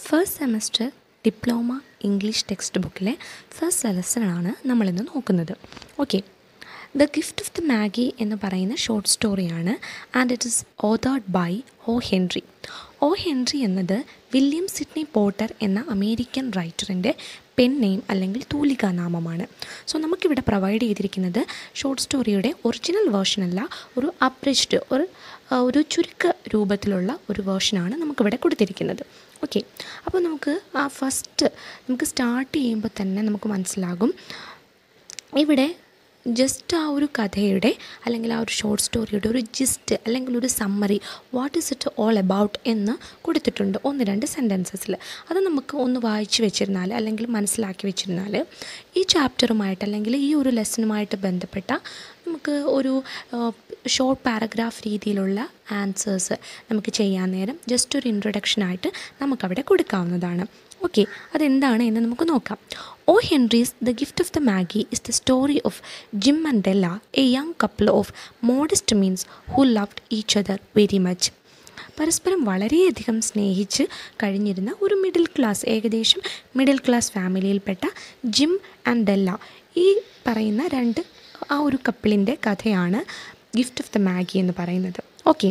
First semester diploma English text ബുക്കിലെ first ലെസണാണ് നമ്മളിന്ന് നോക്കുന്നത്. Okay, the gift of the Maggi എന്ന് പറയുന്ന ഷോർട്ട് സ്റ്റോറിയാണ്. And it is authored by O Henry. O Henry എന്നത് വില്യം സിഡ്നി പോർട്ടർ എന്ന അമേരിക്കൻ റൈറ്ററിൻ്റെ പെൻ നെയിം അല്ലെങ്കിൽ തൂലികാനാമമാണ്. സോ നമുക്കിവിടെ പ്രൊവൈഡ് ചെയ്തിരിക്കുന്നത് ഷോർട്ട് സ്റ്റോറിയുടെ ഒറിജിനൽ വേർഷനല്ല, ഒരു അബ്രിജ്ഡ് ഒരു ചുരുക്ക രൂപത്തിലുള്ള ഒരു വേർഷനാണ് നമുക്കിവിടെ കൊടുത്തിരിക്കുന്നത്. ഓക്കെ, അപ്പോൾ നമുക്ക് സ്റ്റാർട്ട് ചെയ്യുമ്പോൾ തന്നെ നമുക്ക് മനസ്സിലാകും ഇവിടെ ജസ്റ്റ് ആ ഒരു കഥയുടെ അല്ലെങ്കിൽ ആ ഒരു ഷോർട്ട് സ്റ്റോറിയുടെ ഒരു ജിസ്റ്റ് അല്ലെങ്കിൽ ഒരു summary, what is it all about എന്ന് കൊടുത്തിട്ടുണ്ട് 1-2 സെൻറ്റൻസസിൽ. അത് നമുക്ക് ഒന്ന് വായിച്ച് വെച്ചിരുന്നാൽ അല്ലെങ്കിൽ മനസ്സിലാക്കി വെച്ചിരുന്നാൽ ഈ ചാപ്റ്ററുമായിട്ട് അല്ലെങ്കിൽ ഈ ഒരു ലെസണുമായിട്ട് ബന്ധപ്പെട്ട നമുക്ക് ഒരു ഷോർട്ട് പാരഗ്രാഫ് രീതിയിലുള്ള ആൻസേഴ്സ് നമുക്ക് ചെയ്യാൻ നേരം ജസ്റ്റ് ഒരു ഇൻട്രൊഡക്ഷനായിട്ട് നമുക്കവിടെ കൊടുക്കാവുന്നതാണ്. ഓക്കെ, അതെന്താണ് എന്ന് നമുക്ക് നോക്കാം. O Henry's the gift of the Magi is the story of Jim and Della, a young couple of modest means who loved each other very much. പരസ്പരം വളരെയധികം സ്നേഹിച്ച് കഴിഞ്ഞിരുന്ന ഒരു ഏകദേശം മിഡിൽ ക്ലാസ് ഫാമിലിയിൽപ്പെട്ട ജിം ആൻഡ് ഡെല്ല, ഈ പറയുന്ന ആ ഒരു കപ്പിളിൻ്റെ കഥയാണ് ഗിഫ്റ്റ് ഓഫ് ദ മാഗി എന്ന് പറയുന്നത്. ഓക്കെ,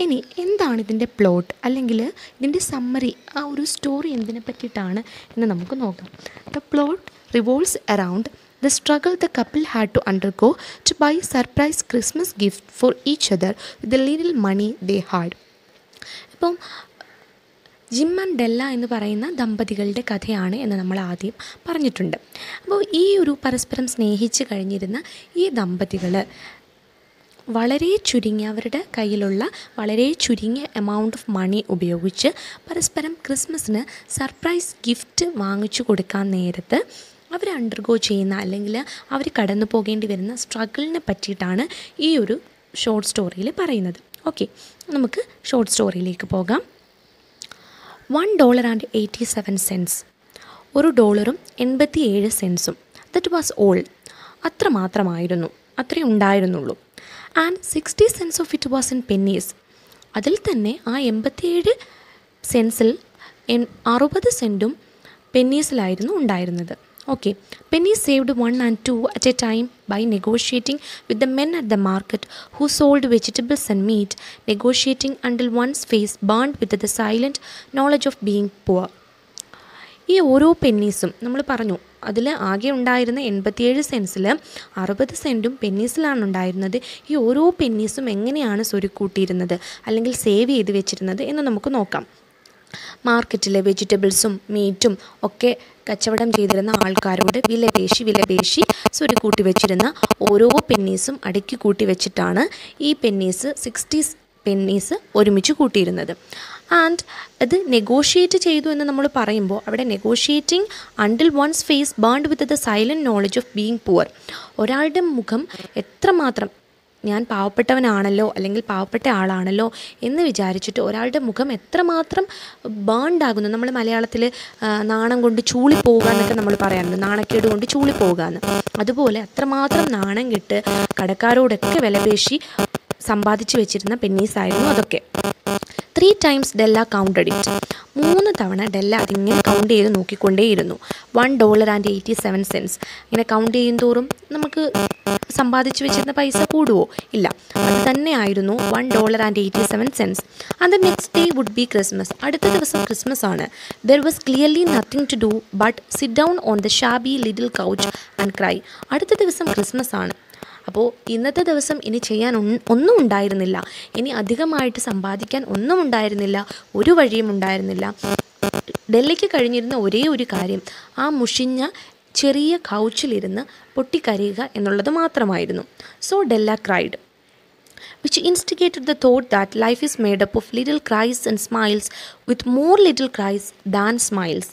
ഇനി എന്താണ് ഇതിൻ്റെ പ്ലോട്ട് അല്ലെങ്കിൽ ഇതിൻ്റെ സമ്മറി, ആ ഒരു സ്റ്റോറി എന്തിനെ പറ്റിയിട്ടാണ് എന്ന് നമുക്ക് നോക്കാം. The plot revolves around the struggle the couple had to undergo to buy surprise Christmas gift for each other with the little money they had. ഇപ്പം ജിം ആൻഡ് ഡെല്ല എന്ന് പറയുന്ന ദമ്പതികളുടെ കഥയാണ് എന്ന് നമ്മൾ ആദ്യം പറഞ്ഞിട്ടുണ്ട്. അപ്പോൾ ഈ ഒരു പരസ്പരം സ്നേഹിച്ച് കഴിഞ്ഞിരുന്ന ഈ ദമ്പതികൾ അവരുടെ കയ്യിലുള്ള വളരെ ചുരുങ്ങിയ എമൗണ്ട് ഓഫ് മണി ഉപയോഗിച്ച് പരസ്പരം ക്രിസ്മസിന് സർപ്രൈസ് ഗിഫ്റ്റ് വാങ്ങിച്ചു കൊടുക്കാൻ നേരത്ത് അവർ അണ്ടർഗോ ചെയ്യുന്ന അല്ലെങ്കിൽ അവർ കടന്നു പോകേണ്ടി വരുന്ന സ്ട്രഗിളിനെ പറ്റിയിട്ടാണ് ഈ ഒരു ഷോർട്ട് സ്റ്റോറിയിൽ പറയുന്നത്. ഓക്കെ, നമുക്ക് ഷോർട്ട് സ്റ്റോറിയിലേക്ക് പോകാം. $1.87, $1.87. That was all. അത്രേ ഉണ്ടായിരുന്നുള്ളൂ. And 60 cents of it was in Penneys. അതിൽ തന്നെ ആ 87 സെൻസിൽ 60 സെൻറ്റും പെന്നീസിലായിരുന്നു ഉണ്ടായിരുന്നത്. Okay, Penneys saved 1 and 2 at a time by negotiating with the men at the market who sold vegetables and meat, negotiating until one's face burned with the silent knowledge of being poor. ഈ ഓരോ പെന്നീസും നമ്മൾ പറഞ്ഞു, അതിൽ ആകെ ഉണ്ടായിരുന്ന 87 സെൻസിൽ 60 സെൻറ്റും പെന്നീസിലാണ് ഉണ്ടായിരുന്നത്. ഈ ഓരോ പെന്നീസും എങ്ങനെയാണ് സ്വരുക്കൂട്ടിയിരുന്നത് അല്ലെങ്കിൽ സേവ് ചെയ്ത് വെച്ചിരുന്നത് എന്ന് നമുക്ക് നോക്കാം. മാർക്കറ്റിലെ വെജിറ്റബിൾസും മീറ്റും ഒക്കെ കച്ചവടം ചെയ്തിരുന്ന ആൾക്കാരോട് വിലപേശി സ്വരുക്കൂട്ടി വെച്ചിരുന്ന ഓരോ പെന്നീസും അടുക്കി കൂട്ടി വെച്ചിട്ടാണ് ഈ 60 പെന്നീസ് ഒരുമിച്ച് കൂട്ടിയിരുന്നത്. ആൻഡ് അത് നെഗോഷിയേറ്റ് ചെയ്തു എന്ന് നമ്മൾ പറയുമ്പോൾ അവിടെ negotiating until one's face burned with the silent knowledge of being poor. ഒരാളുടെ മുഖം എത്രമാത്രം ഞാൻ പാവപ്പെട്ടവനാണല്ലോ അല്ലെങ്കിൽ പാവപ്പെട്ട ആളാണല്ലോ എന്ന് വിചാരിച്ചിട്ട് ഒരാളുടെ മുഖം എത്രമാത്രം ബേൺഡാകുന്നു. നമ്മൾ മലയാളത്തിൽ നാണം കൊണ്ട് ചൂളിപ്പോവുക എന്നൊക്കെ നമ്മൾ പറയാറുണ്ട്, നാണക്കേട് കൊണ്ട് ചൂളിപ്പോവുക എന്ന്. അതുപോലെ അത്രമാത്രം നാണം കെട്ട് കടക്കാരോടൊക്കെ വിലപേശി സമ്പാദിച്ചു വെച്ചിരുന്ന പെന്നീസായിരുന്നു അതൊക്കെ. 3 times ഡെല്ല കൗണ്ടഡ് ഇറ്റ്. 3 തവണ ഡെല്ല അതിങ്ങനെ കൗണ്ട് ചെയ്ത് നോക്കിക്കൊണ്ടേയിരുന്നു. $1.87. ഇങ്ങനെ കൗണ്ട് ചെയ്യും തോറും നമുക്ക് സമ്പാദിച്ചു വെച്ചിരുന്ന പൈസ കൂടുമോ? ഇല്ല, അത് തന്നെയായിരുന്നു $1.87. And the next day would be Christmas. അടുത്ത ദിവസം ക്രിസ്മസ് ആണ്. There was clearly nothing to do but sit down on the shabby little couch and cry. അടുത്ത ദിവസം ക്രിസ്മസ് ആണ്. അപ്പോൾ ഇന്നത്തെ ദിവസം ഇനി ചെയ്യാൻ ഒന്നും ഉണ്ടായിരുന്നില്ല, ഇനി അധികമായിട്ട് സമ്പാദിക്കാൻ ഒന്നും ഉണ്ടായിരുന്നില്ല, ഒരു വഴിയും ഉണ്ടായിരുന്നില്ല. ഡെല്ലയ്ക്ക് കഴിഞ്ഞിരുന്ന ഒരേ ഒരു കാര്യം ആ മുഷിഞ്ഞ ചെറിയ കൗച്ചിലിരുന്ന് പൊട്ടിക്കരയുക എന്നുള്ളത് മാത്രമായിരുന്നു. So Della cried, which instigated the thought that life is made up of little cries and smiles, with more little cries than smiles.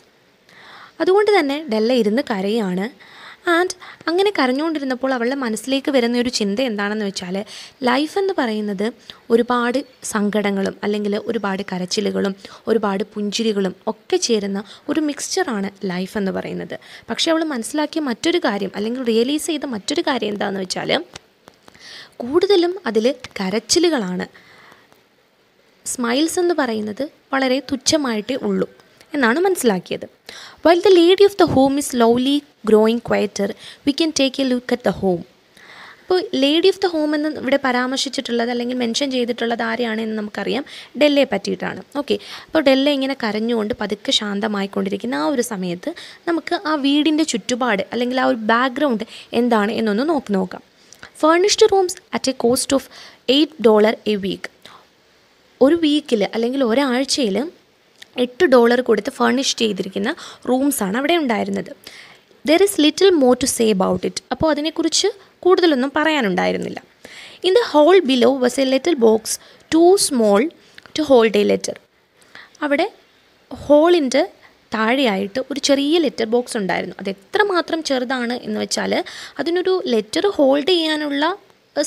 അതുകൊണ്ട് തന്നെ ഡെല്ല ഇരുന്ന് കരയാണ്. ആൻഡ് അങ്ങനെ കരഞ്ഞുകൊണ്ടിരുന്നപ്പോൾ അവളുടെ മനസ്സിലേക്ക് വരുന്ന ഒരു ചിന്ത എന്താണെന്ന് വെച്ചാൽ, ലൈഫ് എന്ന് പറയുന്നത് ഒരുപാട് സങ്കടങ്ങളും അല്ലെങ്കിൽ ഒരുപാട് കരച്ചിലുകളും ഒരുപാട് പുഞ്ചിരികളും ഒക്കെ ചേരുന്ന ഒരു മിക്സ്ചറാണ് ലൈഫ് എന്ന് പറയുന്നത്. പക്ഷേ അവൾ മനസ്സിലാക്കിയ മറ്റൊരു കാര്യം അല്ലെങ്കിൽ റിയലൈസ് ചെയ്ത മറ്റൊരു കാര്യം എന്താണെന്ന് വെച്ചാൽ, കൂടുതലും അതിൽ കരച്ചിലുകളാണ്. സ്മൈൽസ് എന്ന് പറയുന്നത് വളരെ തുച്ഛമായിട്ടേ ഉള്ളൂ. എന്നാണ് മനസ്സിലാക്കിയത്. While the lady of the home is slowly growing quieter, we can take a look at the home. അപ്പോൾ ലേഡി ഓഫ് ദ ഹോം എന്ന് ഇവിടെ പരാമർശിച്ചിട്ടുള്ളത് അല്ലെങ്കിൽ മെൻഷൻ ചെയ്തിട്ടുള്ളത് ആരെയാണെന്ന് നമുക്കറിയാം, ഡെല്ലയെ പറ്റിയിട്ടാണ്. ഓക്കെ, അപ്പോൾ ഡെല്ല ഇങ്ങനെ കരഞ്ഞുകൊണ്ട് പതുക്കെ ശാന്തമായിക്കൊണ്ടിരിക്കുന്ന ആ ഒരു സമയത്ത് നമുക്ക് ആ വീടിൻ്റെ ചുറ്റുപാട് അല്ലെങ്കിൽ ആ ഒരു ബാക്ക്ഗ്രൗണ്ട് എന്താണ് എന്നൊന്ന് നോക്കാം. Furnished rooms at a cost of $8 a week. ഒരു വീക്കിൽ അല്ലെങ്കിൽ ഒരാഴ്ചയിൽ $8 കൊടുത്ത് ഫേർണിഷ് ചെയ്തിരിക്കുന്ന റൂംസാണ് അവിടെ ഉണ്ടായിരുന്നത്. There is little more to say about it. അപ്പോൾ അതിനെക്കുറിച്ച് കൂടുതലൊന്നും പറയാനുണ്ടായിരുന്നില്ല. In the hole below was a letter box too small to hold a letter. അവിടെ ഹോളിൻ്റെ താഴെയായിട്ട് ഒരു ചെറിയ ലെറ്റർ ബോക്സ് ഉണ്ടായിരുന്നു. അത് എത്രമാത്രം ചെറുതാണ് എന്ന് വെച്ചാൽ അതിനൊരു ലെറ്റർ ഹോൾഡ് ചെയ്യാനുള്ള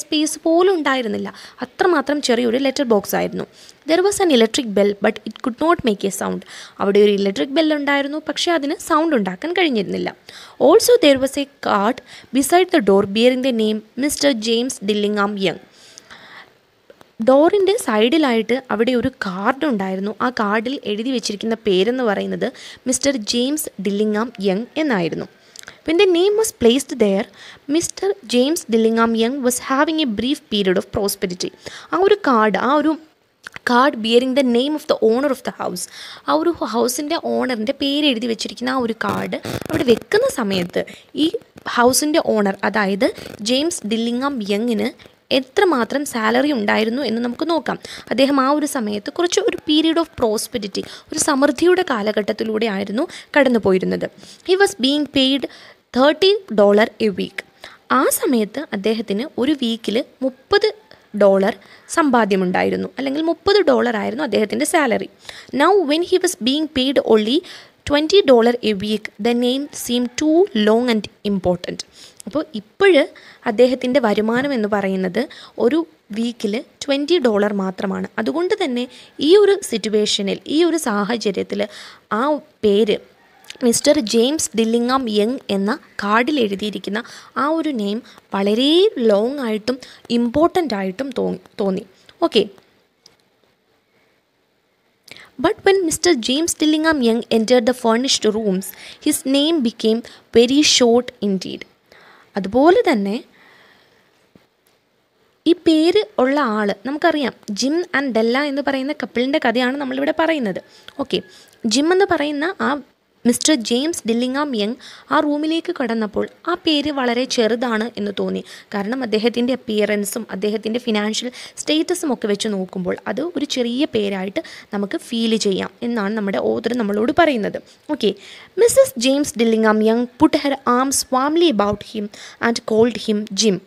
സ്പേസ് പോലും ഉണ്ടായിരുന്നില്ല. അത്രമാത്രം ചെറിയൊരു ലെറ്റർ ബോക്സ് ആയിരുന്നു. There was an electric bell but it could not make a sound. അവിടെ ഒരു ഇലക്ട്രിക് ബെൽ ഉണ്ടായിരുന്നു, പക്ഷേ അതിന് സൗണ്ട് ഉണ്ടാക്കാൻ കഴിഞ്ഞിരുന്നില്ല. Also there was a card beside the door bearing the name Mr James Dillingham Young. ഡോറിൻ്റെ സൈഡിലായിട്ട് അവിടെ ഒരു കാർഡ് ഉണ്ടായിരുന്നു. ആ കാർഡിൽ എഴുതി വെച്ചിരിക്കുന്ന പേരെന്ന് പറയുന്നത് മിസ്റ്റർ ജെയിംസ് ഡില്ലിംഗാം യങ് എന്നായിരുന്നു. When the name was placed there, Mr. James Dillingham Young was having a brief period of prosperity. ആ ഒരു card bearing the name of the owner of the house. ആ ഒരു ഹൗസിൻ്റെ ഓണറിൻ്റെ പേര് എഴുതി വെച്ചിരിക്കുന്ന ആ ഒരു കാർഡ് അവിടെ വെക്കുന്ന സമയത്ത് ഈ ഹൗസിൻ്റെ ഓണർ, അതായത് ജെയിംസ് ഡില്ലിംഗാം യങ്ങിന് എത്രമാത്രം സാലറി ഉണ്ടായിരുന്നു എന്ന് നമുക്ക് നോക്കാം. അദ്ദേഹം ആ ഒരു സമയത്ത് ഒരു പീരീഡ് ഓഫ് പ്രോസ്പെരിറ്റി, ഒരു സമൃദ്ധിയുടെ കാലഘട്ടത്തിലൂടെ ആയിരുന്നു കടന്നു പോയിരുന്നത്. He was being paid $30 a week. ആ സമയത്ത് അദ്ദേഹത്തിന് ഒരു വീക്കിൽ $30 സമ്പാദ്യമുണ്ടായിരുന്നു, അല്ലെങ്കിൽ $30 ആയിരുന്നു അദ്ദേഹത്തിൻ്റെ salary. Now when he was being paid only $20 a week, the name seem too long and important. അപ്പോൾ ഇപ്പോഴ് അദ്ദേഹത്തിൻ്റെ വരുമാനം എന്ന് പറയുന്നത് ഒരു വീക്കിൽ $20 മാത്രമാണ്. അതുകൊണ്ട് തന്നെ ഈ ഒരു സിറ്റുവേഷനിൽ, ഈ ഒരു സാഹചര്യത്തിൽ ആ പേര് മിസ്റ്റർ ജെയിംസ് ഡില്ലിംഗാം യങ് എന്ന കാർഡിൽ എഴുതിയിരിക്കുന്ന ആ ഒരു നെയിം വളരെ ലോങ് ആയിട്ടും ഇമ്പോർട്ടൻ്റ് ആയിട്ടും തോന്നി. Okay, but when Mr. James Dillingham Young entered the furnished rooms, his name became very short indeed. അതുപോലെ തന്നെ ഈ പേര് ഉള്ള ആൾ നമുക്കറിയാം, ജിം ആൻഡ് ഡെല്ല എന്ന് പറയുന്ന കപ്പിളിൻ്റെ കഥയാണ് നമ്മളിവിടെ പറയുന്നത്. ഓക്കെ, ജിം എന്ന് പറയുന്ന ആ മിസ്റ്റർ ജെയിംസ് ഡില്ലിംഗാം യങ് ആ റൂമിലേക്ക് കടന്നപ്പോൾ ആ പേര് വളരെ ചെറുതാണ് എന്ന് തോന്നി. കാരണം അദ്ദേഹത്തിൻ്റെ അപ്പിയറൻസും അദ്ദേഹത്തിൻ്റെ ഫിനാൻഷ്യൽ സ്റ്റേറ്റസും ഒക്കെ വെച്ച് നോക്കുമ്പോൾ അത് ഒരു ചെറിയ പേരായിട്ട് നമുക്ക് ഫീൽ ചെയ്യാം എന്നാണ് നമ്മുടെ ഓതർ നമ്മളോട് പറയുന്നത്. Okay, Mrs James Dillingham Young put her arms warmly about him and called him Jim.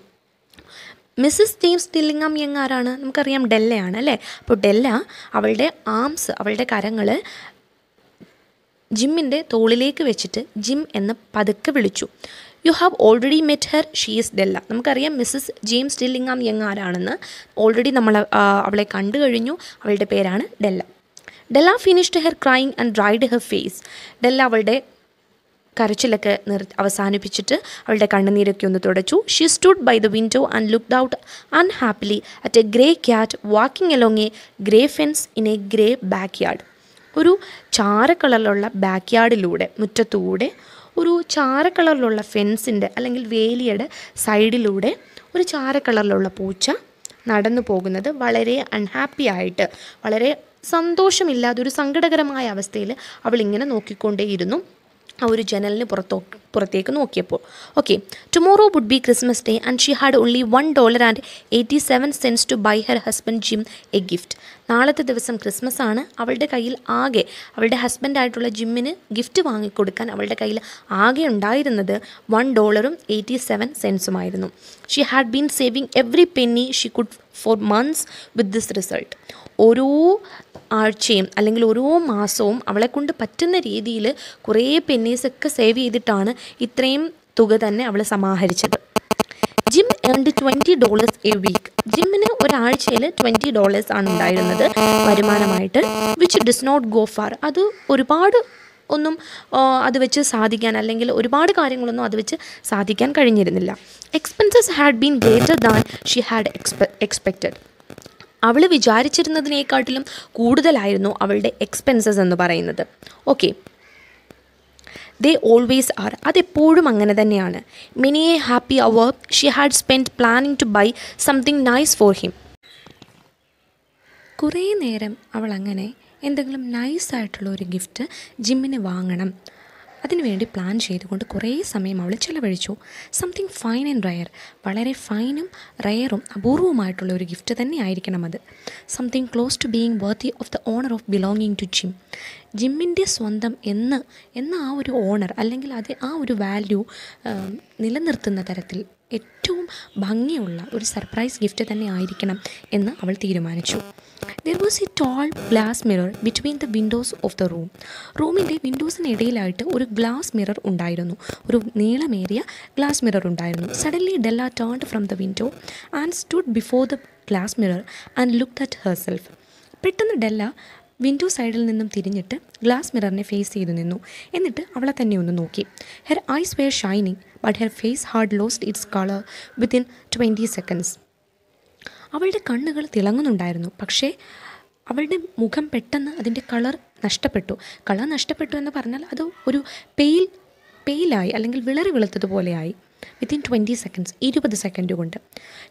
Mrs James Dillingham Young ആരാണ്? നമുക്കറിയാം, ഡെല്ലയാണ് അല്ലേ. അപ്പോൾ ഡെല്ല അവളുടെ ആംസ്, അവളുടെ കരങ്ങൾ ജിമ്മിൻ്റെ തോളിലേക്ക് വെച്ചിട്ട് ജിം എന്ന് പതുക്കെ വിളിച്ചു. You have already met her, she is Della. നമുക്കറിയാം മിസ്സസ് ജെയിംസ് ഡില്ലിംഗാം യങ് ആരാണെന്ന്. ഓൾറെഡി നമ്മൾ അവളെ കണ്ടു കഴിഞ്ഞു. അവളുടെ പേരാണ് Della. Della finished her crying and dried her face. Della അവളുടെ കരച്ചിലൊക്കെ അവസാനിപ്പിച്ചിട്ട് അവളുടെ കണ്ണുനീരൊക്കെ ഒന്ന് തുടച്ചു. She stood by the window and looked out unhappily at a grey cat walking along a grey fence in a grey backyard. ഒരു ചാര കളറിലുള്ള ബാക്ക് യാർഡിലൂടെ, മുറ്റത്തൂടെ ഒരു ചാര കളറിലുള്ള ഫെൻസിൻ്റെ അല്ലെങ്കിൽ വേലിയുടെ സൈഡിലൂടെ ഒരു ചാര കളറിലുള്ള പൂച്ച നടന്നു പോകുന്നത് വളരെ അൺഹാപ്പി ആയിട്ട്, വളരെ സന്തോഷമില്ലാതെ ഒരു സങ്കടകരമായ അവസ്ഥയിൽ അവളിങ്ങനെ നോക്കിക്കൊണ്ടേയിരുന്നു ആ ഒരു ജനലിന് പുറത്തേക്ക് നോക്കിയപ്പോൾ. Okay, tomorrow would be Christmas day and she had only $1.87 to buy her husband Jim a gift. നാളത്തെ ദിവസം ക്രിസ്മസ് ആണ്. അവളുടെ കയ്യിൽ ആകെ, അവളുടെ ഹസ്ബൻഡായിട്ടുള്ള ജിമ്മിന് ഗിഫ്റ്റ് വാങ്ങിക്കൊടുക്കാൻ അവളുടെ കയ്യിൽ ആകെ ഉണ്ടായിരുന്നത് $1.87. She had been saving every penny she could for months with this result. ഓരോ ആഴ്ചയും അല്ലെങ്കിൽ ഓരോ മാസവും അവളെക്കൊണ്ട് പറ്റുന്ന രീതിയിൽ കുറേ പെന്നീസൊക്കെ സേവ് ചെയ്തിട്ടാണ് ഇത്രയും തുക തന്നെ അവൾ സമാഹരിച്ചത്. Jim earned $20 a week. ജിമ്മിന് ഒരാഴ്ചയിൽ $20 ആണ് ഉണ്ടായിരുന്നത് വരുമാനമായിട്ട്. Which does not go far. അത് ഒരുപാട് ഒന്നും അത് വെച്ച് സാധിക്കാൻ, അല്ലെങ്കിൽ ഒരുപാട് കാര്യങ്ങളൊന്നും അത് വെച്ച് സാധിക്കാൻ കഴിഞ്ഞിരുന്നില്ല. Expenses had been greater than she had expected. അവൾ വിചാരിച്ചിരുന്നതിനേക്കാട്ടിലും കൂടുതലായിരുന്നു അവളുടെ എക്സ്പെൻസസ് എന്ന് പറയുന്നത്. ഓക്കെ, ദേ ഓൾവേസ് ആർ, അതെപ്പോഴും അങ്ങനെ തന്നെയാണ്. Many a happy hour she had spend planning to buy something nice for him. കുറേ നേരം അവൾ അങ്ങനെ എന്തെങ്കിലും നൈസായിട്ടുള്ള ഒരു ഗിഫ്റ്റ് ജിമ്മിന് വാങ്ങണം അതിനുവേണ്ടി പ്ലാൻ ചെയ്തുകൊണ്ട് കുറേ സമയം അവൾ ചിലവഴിച്ചു. സംതിങ് ഫൈൻ ആൻഡ് റയർ, വളരെ ഫൈനും റയറും അപൂർവമായിട്ടുള്ള ഒരു ഗിഫ്റ്റ് തന്നെ ആയിരിക്കണം അത്. Something close to being worthy of the owner of belonging to Jim. ജിമ്മിൻ്റെ സ്വന്തം എന്ന ആ ഒരു ഓണർ അല്ലെങ്കിൽ അത് ആ ഒരു വാല്യൂ നിലനിർത്തുന്ന തരത്തിൽ ഏറ്റവും ഭംഗിയുള്ള ഒരു സർപ്രൈസ് ഗിഫ്റ്റ് തന്നെ ആയിരിക്കണം എന്ന് അവൾ തീരുമാനിച്ചു. There was a tall glass mirror between the windows of the room. റൂമിൻ്റെ വിൻഡോസിനിടയിലായിട്ട് ഒരു ഗ്ലാസ് മിറർ ഉണ്ടായിരുന്നു, ഒരു നീളമേറിയ ഗ്ലാസ് മിറർ ഉണ്ടായിരുന്നു. Suddenly Della turned from the window and stood before the glass mirror and looked at herself. പെട്ടെന്ന് Della window സൈഡിൽ നിന്നും തിരിഞ്ഞിട്ട് ഗ്ലാസ് മിററിനെ ഫേസ് ചെയ്തു നിന്നു. എന്നിട്ട് അവളെ തന്നെ ഒന്ന് നോക്കി. Her eyes were shining but her face had lost its colour within 20 seconds. അവളുടെ കണ്ണുകൾ തിളങ്ങുന്നുണ്ടായിരുന്നു, പക്ഷേ അവളുടെ മുഖം പെട്ടെന്ന് അതിൻ്റെ കളർ നഷ്ടപ്പെട്ടു. കളർ നഷ്ടപ്പെട്ടു എന്ന് പറഞ്ഞാൽ അത് ഒരു പെയിലായി അല്ലെങ്കിൽ വിളറി വെളുത്തതുപോലെയായി. വിത്തിൻ 20 seconds, 20 സെക്കൻഡ് കൊണ്ട്.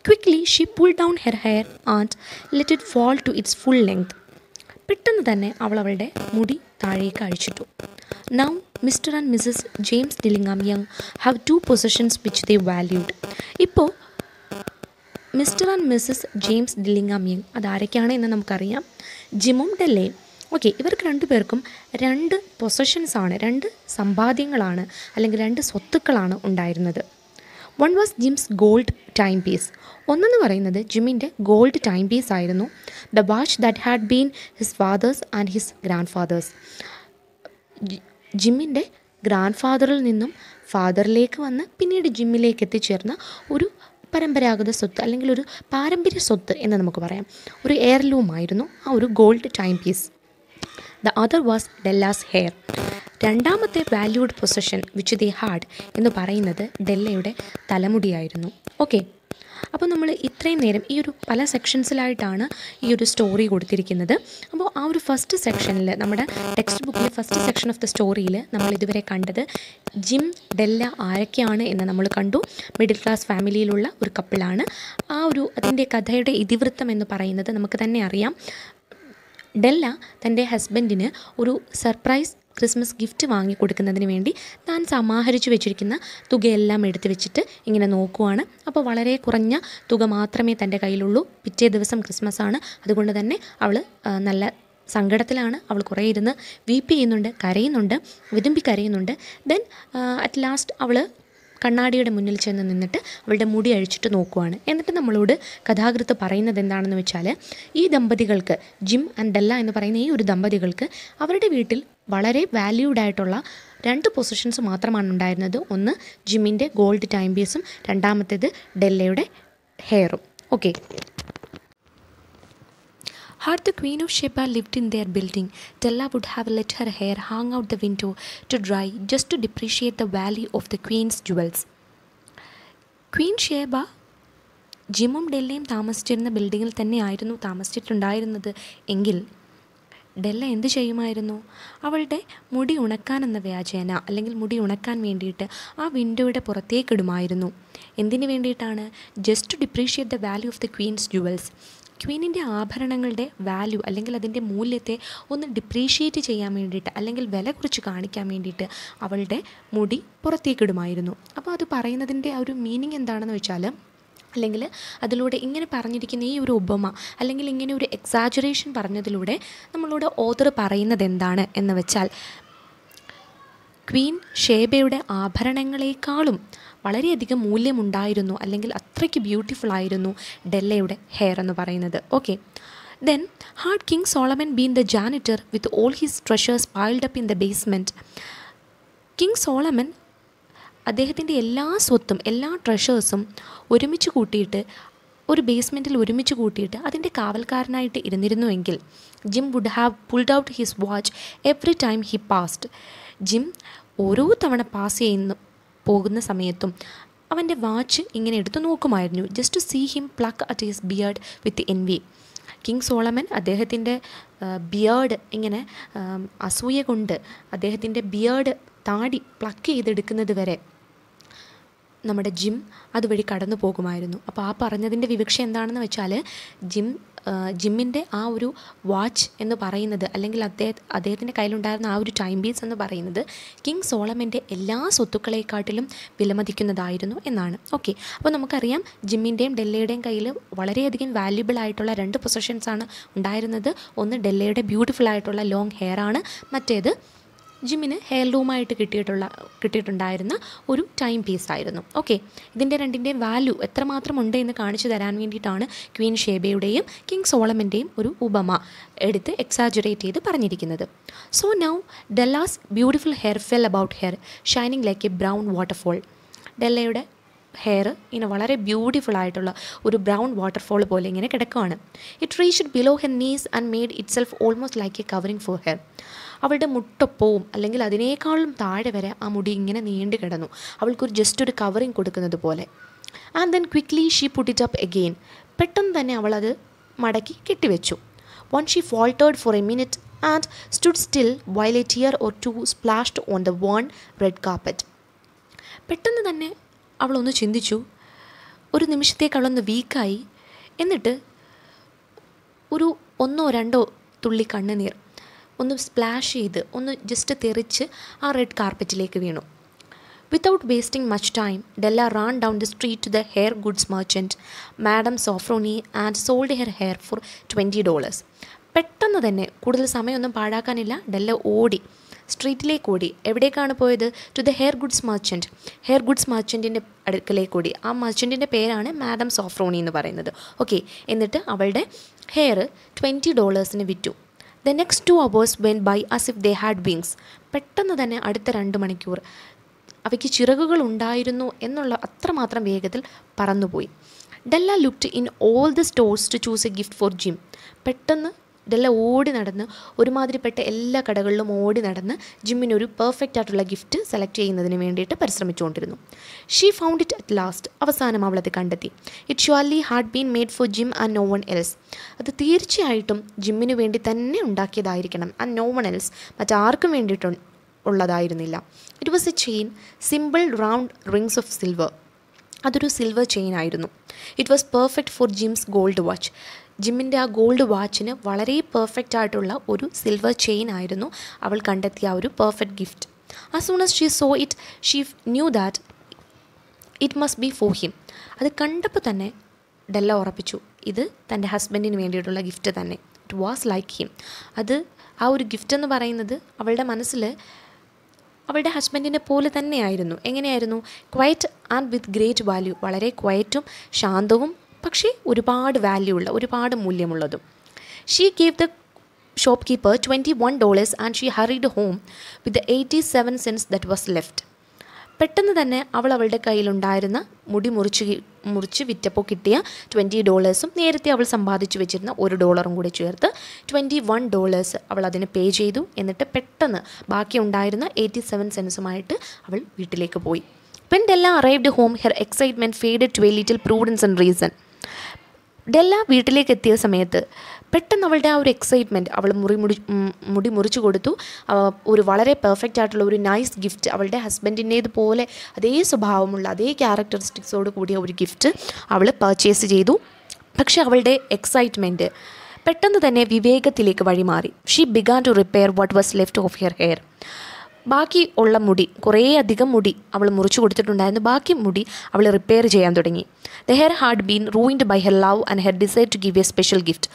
Quickly she pull down her hair and let it fall to its full length. പെട്ടെന്ന് തന്നെ അവളുടെ മുടി താഴേക്ക് അഴിച്ചിട്ടു. Now Mr and Mrs James Dillingham Young have 2 possessions which they valued. ഇപ്പോൾ Mr and Mrs James Dillingham Young അതാരൊക്കെയാണ് എന്ന് നമുക്കറിയാം, ജിമും ഡെല്ലയും. ഓക്കെ, ഇവർക്ക് 2 പേർക്കും 2 പൊസഷൻസാണ്, 2 സമ്പാദ്യങ്ങളാണ് അല്ലെങ്കിൽ 2 സ്വത്തുക്കളാണ് ഉണ്ടായിരുന്നത്. One was Jim's gold timepiece. ഒന്നെന്ന് പറയുന്നത് ജിമ്മിൻ്റെ ഗോൾഡ് ടൈം പീസ് ആയിരുന്നു. The watch that had been his father's and his grandfather's. ജിമ്മിൻ്റെ ഗ്രാൻഡ് ഫാദറിൽ നിന്നും ഫാദറിലേക്ക് വന്ന് പിന്നീട് ജിമ്മിലേക്ക് എത്തിച്ചേർന്ന ഒരു പരമ്പരാഗത സ്വത്ത് അല്ലെങ്കിൽ ഒരു പാരമ്പര്യ സ്വത്ത് എന്ന് നമുക്ക് പറയാം. ഒരു എയർലൂമായിരുന്നു ആ ഒരു gold timepiece. The other was Della's hair. രണ്ടാമത്തെ valued possession which they had എന്ന് പറയുന്നത് ഡെല്ലയുടെ തലമുടിയായിരുന്നു. ഓക്കെ, അപ്പോൾ നമ്മൾ ഇത്രയും നേരം ഈ ഒരു പല സെക്ഷൻസിലായിട്ടാണ് ഈ ഒരു സ്റ്റോറി കൊടുത്തിരിക്കുന്നത്. അപ്പോൾ ആ ഒരു ഫസ്റ്റ് സെക്ഷനിൽ നമ്മുടെ ടെക്സ്റ്റ് ബുക്കിലെ ഫസ്റ്റ് സെക്ഷൻ ഓഫ് ദ സ്റ്റോറിയിൽ നമ്മൾ ഇതുവരെ കണ്ടത് ജിം ഡെല്ല ആരൊക്കെയാണ് എന്ന് നമ്മൾ കണ്ടു. മിഡിൽ ക്ലാസ് ഫാമിലിയിലുള്ള ഒരു കപ്പിളാണ്. ആ ഒരു അതിൻ്റെ കഥയുടെ ഇതിവൃത്തം എന്ന് പറയുന്നത് നമുക്ക് തന്നെ അറിയാം. ഡെല്ല തൻ്റെ ഹസ്ബൻഡിന് ഒരു സർപ്രൈസ് ക്രിസ്മസ് ഗിഫ്റ്റ് വാങ്ങി കൊടുക്കുന്നതിന് വേണ്ടി താൻ സമാഹരിച്ചു വെച്ചിരിക്കുന്ന തുകയെല്ലാം എടുത്തു വെച്ചിട്ട് ഇങ്ങനെ നോക്കുവാണ്. അപ്പോൾ വളരെ കുറഞ്ഞ തുക മാത്രമേ തൻ്റെ കയ്യിലുള്ളൂ. പിറ്റേ ദിവസം ക്രിസ്മസ് ആണ്, അതുകൊണ്ട് തന്നെ അവൾ നല്ല സങ്കടത്തിലാണ്. അവൾ കുറേ ഇരുന്ന് വീപ്പ് ചെയ്യുന്നുണ്ട്, കരയുന്നുണ്ട്, വിതുമ്പി കരയുന്നുണ്ട്. ദെൻ അറ്റ് ലാസ്റ്റ് അവൾ കണ്ണാടിയുടെ മുന്നിൽ ചെന്ന് നിന്നിട്ട് അവളുടെ മുടി അഴിച്ചിട്ട് നോക്കുവാണ്. എന്നിട്ട് നമ്മളോട് കഥാകൃത്ത് പറയുന്നത് എന്താണെന്ന് വെച്ചാൽ, ഈ ദമ്പതികൾക്ക്, ജിം ആൻഡ് ഡെല്ല എന്ന് പറയുന്ന ഈ ഒരു ദമ്പതികൾക്ക് അവരുടെ വീട്ടിൽ വളരെ വാല്യൂഡ് ആയിട്ടുള്ള 2 പൊസിഷൻസ് മാത്രമാണ് ഉണ്ടായിരുന്നത്. ഒന്ന് ജിമ്മിൻ്റെ ഗോൾഡ് ടൈം പീസും, രണ്ടാമത്തേത് ഡെല്ലയുടെ ഹെയറും. Okay, had the Queen of Sheba lived in their building, Della would have let her hair hang out the window to dry just to depreciate the value of the Queen's jewels. Queen Sheba ജിമ്മും ഡെല്ലയും താമസിച്ചിരുന്ന ബിൽഡിങ്ങിൽ തന്നെയായിരുന്നു താമസിച്ചിട്ടുണ്ടായിരുന്നത് എങ്കിൽ ഡെല്ല എന്ത് ചെയ്യുമായിരുന്നു? അവളുടെ മുടി ഉണക്കാൻ എന്ന വ്യാജേന അല്ലെങ്കിൽ മുടി ഉണക്കാൻ വേണ്ടിയിട്ട് ആ വിൻഡോയുടെ പുറത്തേക്കിടുമായിരുന്നു. എന്തിനു വേണ്ടിയിട്ടാണ്? Just to depreciate the value of the Queen's jewels. ക്വീനിൻ്റെ ആഭരണങ്ങളുടെ വാല്യൂ അല്ലെങ്കിൽ അതിൻ്റെ മൂല്യത്തെ ഒന്ന് ഡിപ്രീഷിയേറ്റ് ചെയ്യാൻ വേണ്ടിയിട്ട് അല്ലെങ്കിൽ വില കുറിച്ച് കാണിക്കാൻ വേണ്ടിയിട്ട് അവളുടെ മുടി പുറത്തേക്കിടുമായിരുന്നു. അപ്പോൾ അത് പറയുന്നതിൻ്റെ ആ ഒരു മീനിങ് എന്താണെന്ന് വെച്ചാൽ, അല്ലെങ്കിൽ അതിലൂടെ ഇങ്ങനെ പറഞ്ഞിരിക്കുന്ന ഈ ഒരു ഉപമ അല്ലെങ്കിൽ ഇങ്ങനെ ഒരു എക്സാജറേഷൻ പറഞ്ഞതിലൂടെ നമ്മളോട് ഓതർ പറയുന്നത് എന്താണ് എന്ന് വെച്ചാൽ, ക്വീൻ ഷേബയുടെ ആഭരണങ്ങളെക്കാളും വളരെയധികം മൂല്യമുണ്ടായിരുന്നു അല്ലെങ്കിൽ അത്രയ്ക്ക് ബ്യൂട്ടിഫുൾ ആയിരുന്നു ഡെല്ലയുടെ ഹെയർ എന്ന് പറയുന്നത്. Okay, then had King Solomon been the janitor with all his treasures piled up in the basement. King Solomon അദ്ദേഹത്തിൻ്റെ എല്ലാ സ്വത്തും എല്ലാ ട്രഷേഴ്സും ഒരുമിച്ച് കൂട്ടിയിട്ട് ഒരു ബേസ്മെൻറ്റിൽ ഒരുമിച്ച് കൂട്ടിയിട്ട് അതിൻ്റെ കാവൽക്കാരനായിട്ട് ഇരുന്നിരുന്നുവെങ്കിൽ Jim would have pulled out his watch every time he passed. Jim ഓരോ തവണ പാസ് പോകുന്ന സമയത്തും അവൻ്റെ വാച്ച് ഇങ്ങനെ എടുത്തു നോക്കുമായിരുന്നു. Just to see him pluck at his beard with envy. King Solomon അദ്ദേഹത്തിൻ്റെ ബിയേർഡ് ഇങ്ങനെ അസൂയ കൊണ്ട് അദ്ദേഹത്തിൻ്റെ ബിയേർഡ് താടി പ്ലക്ക് ചെയ്തെടുക്കുന്നത് വരെ നമ്മുടെ ജിം അതുവഴി കടന്നു പോകുമായിരുന്നു. അപ്പോൾ ആ പറഞ്ഞതിൻ്റെ വിവക്ഷ എന്താണെന്ന് വെച്ചാൽ ജിമ്മിൻ്റെ ആ ഒരു വാച്ച് എന്ന് പറയുന്നത്, അല്ലെങ്കിൽ അദ്ദേഹത്തിൻ്റെ കയ്യിലുണ്ടായിരുന്ന ആ ഒരു ടൈം പീസ് എന്ന് പറയുന്നത് കിങ് സോളമൻ്റെ എല്ലാ സ്വത്തുക്കളെക്കാട്ടിലും വിലമതിക്കുന്നതായിരുന്നു എന്നാണ്. ഓക്കെ, അപ്പോൾ നമുക്കറിയാം ജിമ്മിൻ്റെയും ഡെല്ലയുടെയും കയ്യിൽ വളരെയധികം വാല്യുബിൾ ആയിട്ടുള്ള 2 പൊസഷൻസാണ് ഉണ്ടായിരുന്നത്. ഒന്ന് ഡെല്ലയുടെ ബ്യൂട്ടിഫുൾ ആയിട്ടുള്ള ലോങ് ഹെയർ ആണ്, മറ്റേത് ജിമ്മിന് ഹെയർ ലൂമായിട്ട് കിട്ടിയിട്ടുണ്ടായിരുന്ന ഒരു ടൈം പീസായിരുന്നു. ഓക്കെ, ഇതിൻ്റെ രണ്ടിൻ്റെയും വാല്യൂ എത്രമാത്രം ഉണ്ട് എന്ന് കാണിച്ചു തരാൻ വേണ്ടിയിട്ടാണ് ക്വീൻ ഷേബയുടെയും കിങ് സോളമൻ്റെയും ഒരു ഉപമ എടുത്ത് എക്സാജുറേറ്റ് ചെയ്ത് പറഞ്ഞിരിക്കുന്നത്. So now Della's beautiful hair fell about her shining like a brown waterfall. ഡെല്ലയുടെ ഹെയർ ഇങ്ങനെ വളരെ ബ്യൂട്ടിഫുൾ ആയിട്ടുള്ള ഒരു ബ്രൗൺ വാട്ടർഫോൾ പോലെ ഇങ്ങനെ കിടക്കുകയാണ്. It reached below her knees and made itself almost like a covering for hair. അവളുടെ മുട്ടൊപ്പവും അല്ലെങ്കിൽ അതിനേക്കാളും താഴെ വരെ ആ മുടി ഇങ്ങനെ നീണ്ടു കിടന്നു, അവൾക്കൊരു ജസ്റ്റ് ഒരു കവറിങ് കൊടുക്കുന്നത് പോലെ. And then quickly she put it up again. പെട്ടെന്ന് തന്നെ അവളത് മടക്കി കെട്ടിവെച്ചു. Once she faltered for a minute and stood still while a tear or two splashed on the worn red carpet. പെട്ടെന്ന് തന്നെ അവളൊന്ന് ചിന്തിച്ചു, ഒരു നിമിഷത്തേക്ക് അവളൊന്ന് വീക്കായി, എന്നിട്ട് ഒരു 1-2 തുള്ളി കണ്ണുനീർ ഒന്ന് സ്പ്ലാഷ് ചെയ്ത് ഒന്ന് ജസ്റ്റ് തെറിച്ച് ആ റെഡ് കാർപ്പറ്റിലേക്ക് വീണു. Without wasting much time Della ran down the street to the hair goods merchant Madame Sofronie and sold her hair for $20. പെട്ടെന്ന് തന്നെ, കൂടുതൽ സമയമൊന്നും പാഴാക്കാനില്ല, ഡെല്ല ഓടി, സ്ട്രീറ്റിലേക്ക് ഓടി. എവിടേക്കാണ് പോയത്? To the hair goods merchant. Hair goods മെർച്ചൻറ്റിൻ്റെ അടുക്കലേക്ക് ഓടി. ആ മെർച്ചൻറ്റിൻ്റെ പേരാണ് മാഡം സോഫ്രോണി എന്ന് പറയുന്നത്. ഓക്കെ, എന്നിട്ട് അവളുടെ ഹെയർ $20 വിറ്റു. The next 2 hours went by as if they had wings. പെട്ടെന്ന് തന്നെ അടുത്ത 2 മണിക്കൂർ അവയ്ക്ക് ചിറകുകൾ ഉണ്ടായിരുന്നു എന്നുള്ള അത്രമാത്രം വേഗത്തിൽ പറന്നുപോയി. Della looked in all the stores to choose a gift for Jim. പെട്ടെന്ന് ഡെല്ല ഓടി നടന്ന് ഒരുമാതിരിപ്പെട്ട എല്ലാ കടകളിലും ഓടി നടന്ന് ജിമ്മിനൊരു പെർഫെക്റ്റ് ആയിട്ടുള്ള ഗിഫ്റ്റ് സെലക്ട് ചെയ്യുന്നതിന് വേണ്ടിയിട്ട് പരിശ്രമിച്ചുകൊണ്ടിരുന്നു. She found it at last. അവസാനം അവളത് കണ്ടെത്തി. It surely had been made for Jim and no one else. അത് തീർച്ചയായിട്ടും ജിമ്മിന് വേണ്ടി തന്നെ ഉണ്ടാക്കിയതായിരിക്കണം. ആൻഡ് നോ വൺ എൽസ്, മറ്റാർക്കും വേണ്ടിയിട്ട് ഉള്ളതായിരുന്നില്ല. It was a chain, simple round rings of silver. അതൊരു സിൽവർ ചെയിൻ ആയിരുന്നു. It was perfect for Jim's gold watch. ജിമ്മിൻ്റെ ആ ഗോൾഡ് വാച്ചിന് വളരെ പെർഫെക്റ്റ് ആയിട്ടുള്ള ഒരു സിൽവർ ചെയിൻ ആയിരുന്നു അവൾ കണ്ടെത്തിയ ആ ഒരു perfect gift. As soon as she so it she knew that it must be for him. അത് കണ്ടപ്പോൾ തന്നെ ഡെല്ല ഉറപ്പിച്ചു, ഇത് തൻ്റെ ഹസ്ബൻഡിന് വേണ്ടിയിട്ടുള്ള ഗിഫ്റ്റ് തന്നെ. It was like him. അത് ആ ഒരു ഗിഫ്റ്റ് എന്ന് പറയുന്നത് അവളുടെ മനസ്സിൽ അവളുടെ ഹസ്ബൻഡിനെ പോലെ തന്നെയായിരുന്നു. എങ്ങനെയായിരുന്നു? Quiet and with great value. വളരെ ക്വയറ്റും ശാന്തവും പക്ഷേ ഒരുപാട് വാല്യൂ ഉള്ള, ഒരുപാട് മൂല്യമുള്ളതും. She gave the shopkeeper $21 and she hurried home with the 87 cents that was left. പെട്ടെന്ന് തന്നെ അവളുടെ കയ്യിലുണ്ടായിരുന്ന മുടി മുറിച്ച് വിറ്റപ്പോൾ കിട്ടിയ $20 നേരത്തെ അവൾ സമ്പാദിച്ചു വെച്ചിരുന്ന $1 കൂടി ചേർത്ത് $21 അവൾ അതിന് പേ ചെയ്തു. എന്നിട്ട് പെട്ടെന്ന് ബാക്കി ഉണ്ടായിരുന്ന 87 cents അവൾ വീട്ടിലേക്ക് പോയി. When Della arrived home, her excitement faded to a little prudence and reason. ഡെല്ല വീട്ടിലേക്ക് എത്തിയ സമയത്ത് പെട്ടെന്ന് അവളുടെ ആ ഒരു എക്സൈറ്റ്മെൻറ്റ്, അവൾ മുടി മുറിച്ചു കൊടുത്തു. ഒരു വളരെ പെർഫെക്റ്റ് ആയിട്ടുള്ള ഒരു നൈസ് ഗിഫ്റ്റ്, അവളുടെ ഹസ്ബൻഡിൻ്റേതുപോലെ അതേ സ്വഭാവമുള്ള അതേ ക്യാരക്ടറിസ്റ്റിക്സോട് കൂടിയ ഒരു ഗിഫ്റ്റ് അവൾ പർച്ചേസ് ചെയ്തു. പക്ഷേ അവളുടെ എക്സൈറ്റ്മെൻറ്റ് പെട്ടെന്ന് തന്നെ വിവേകത്തിലേക്ക് വഴിമാറി. She began to repair what was left of her hair. ബാക്കി ഉള്ള മുടി, കുറേ അധികം മുടി അവൾ മുറിച്ചു കൊടുത്തിട്ടുണ്ടായിരുന്നു. ബാക്കി മുടി അവൾ റിപ്പയർ ചെയ്യാൻ തുടങ്ങി. The hair had been ruined by her love and her desire to give a special gift.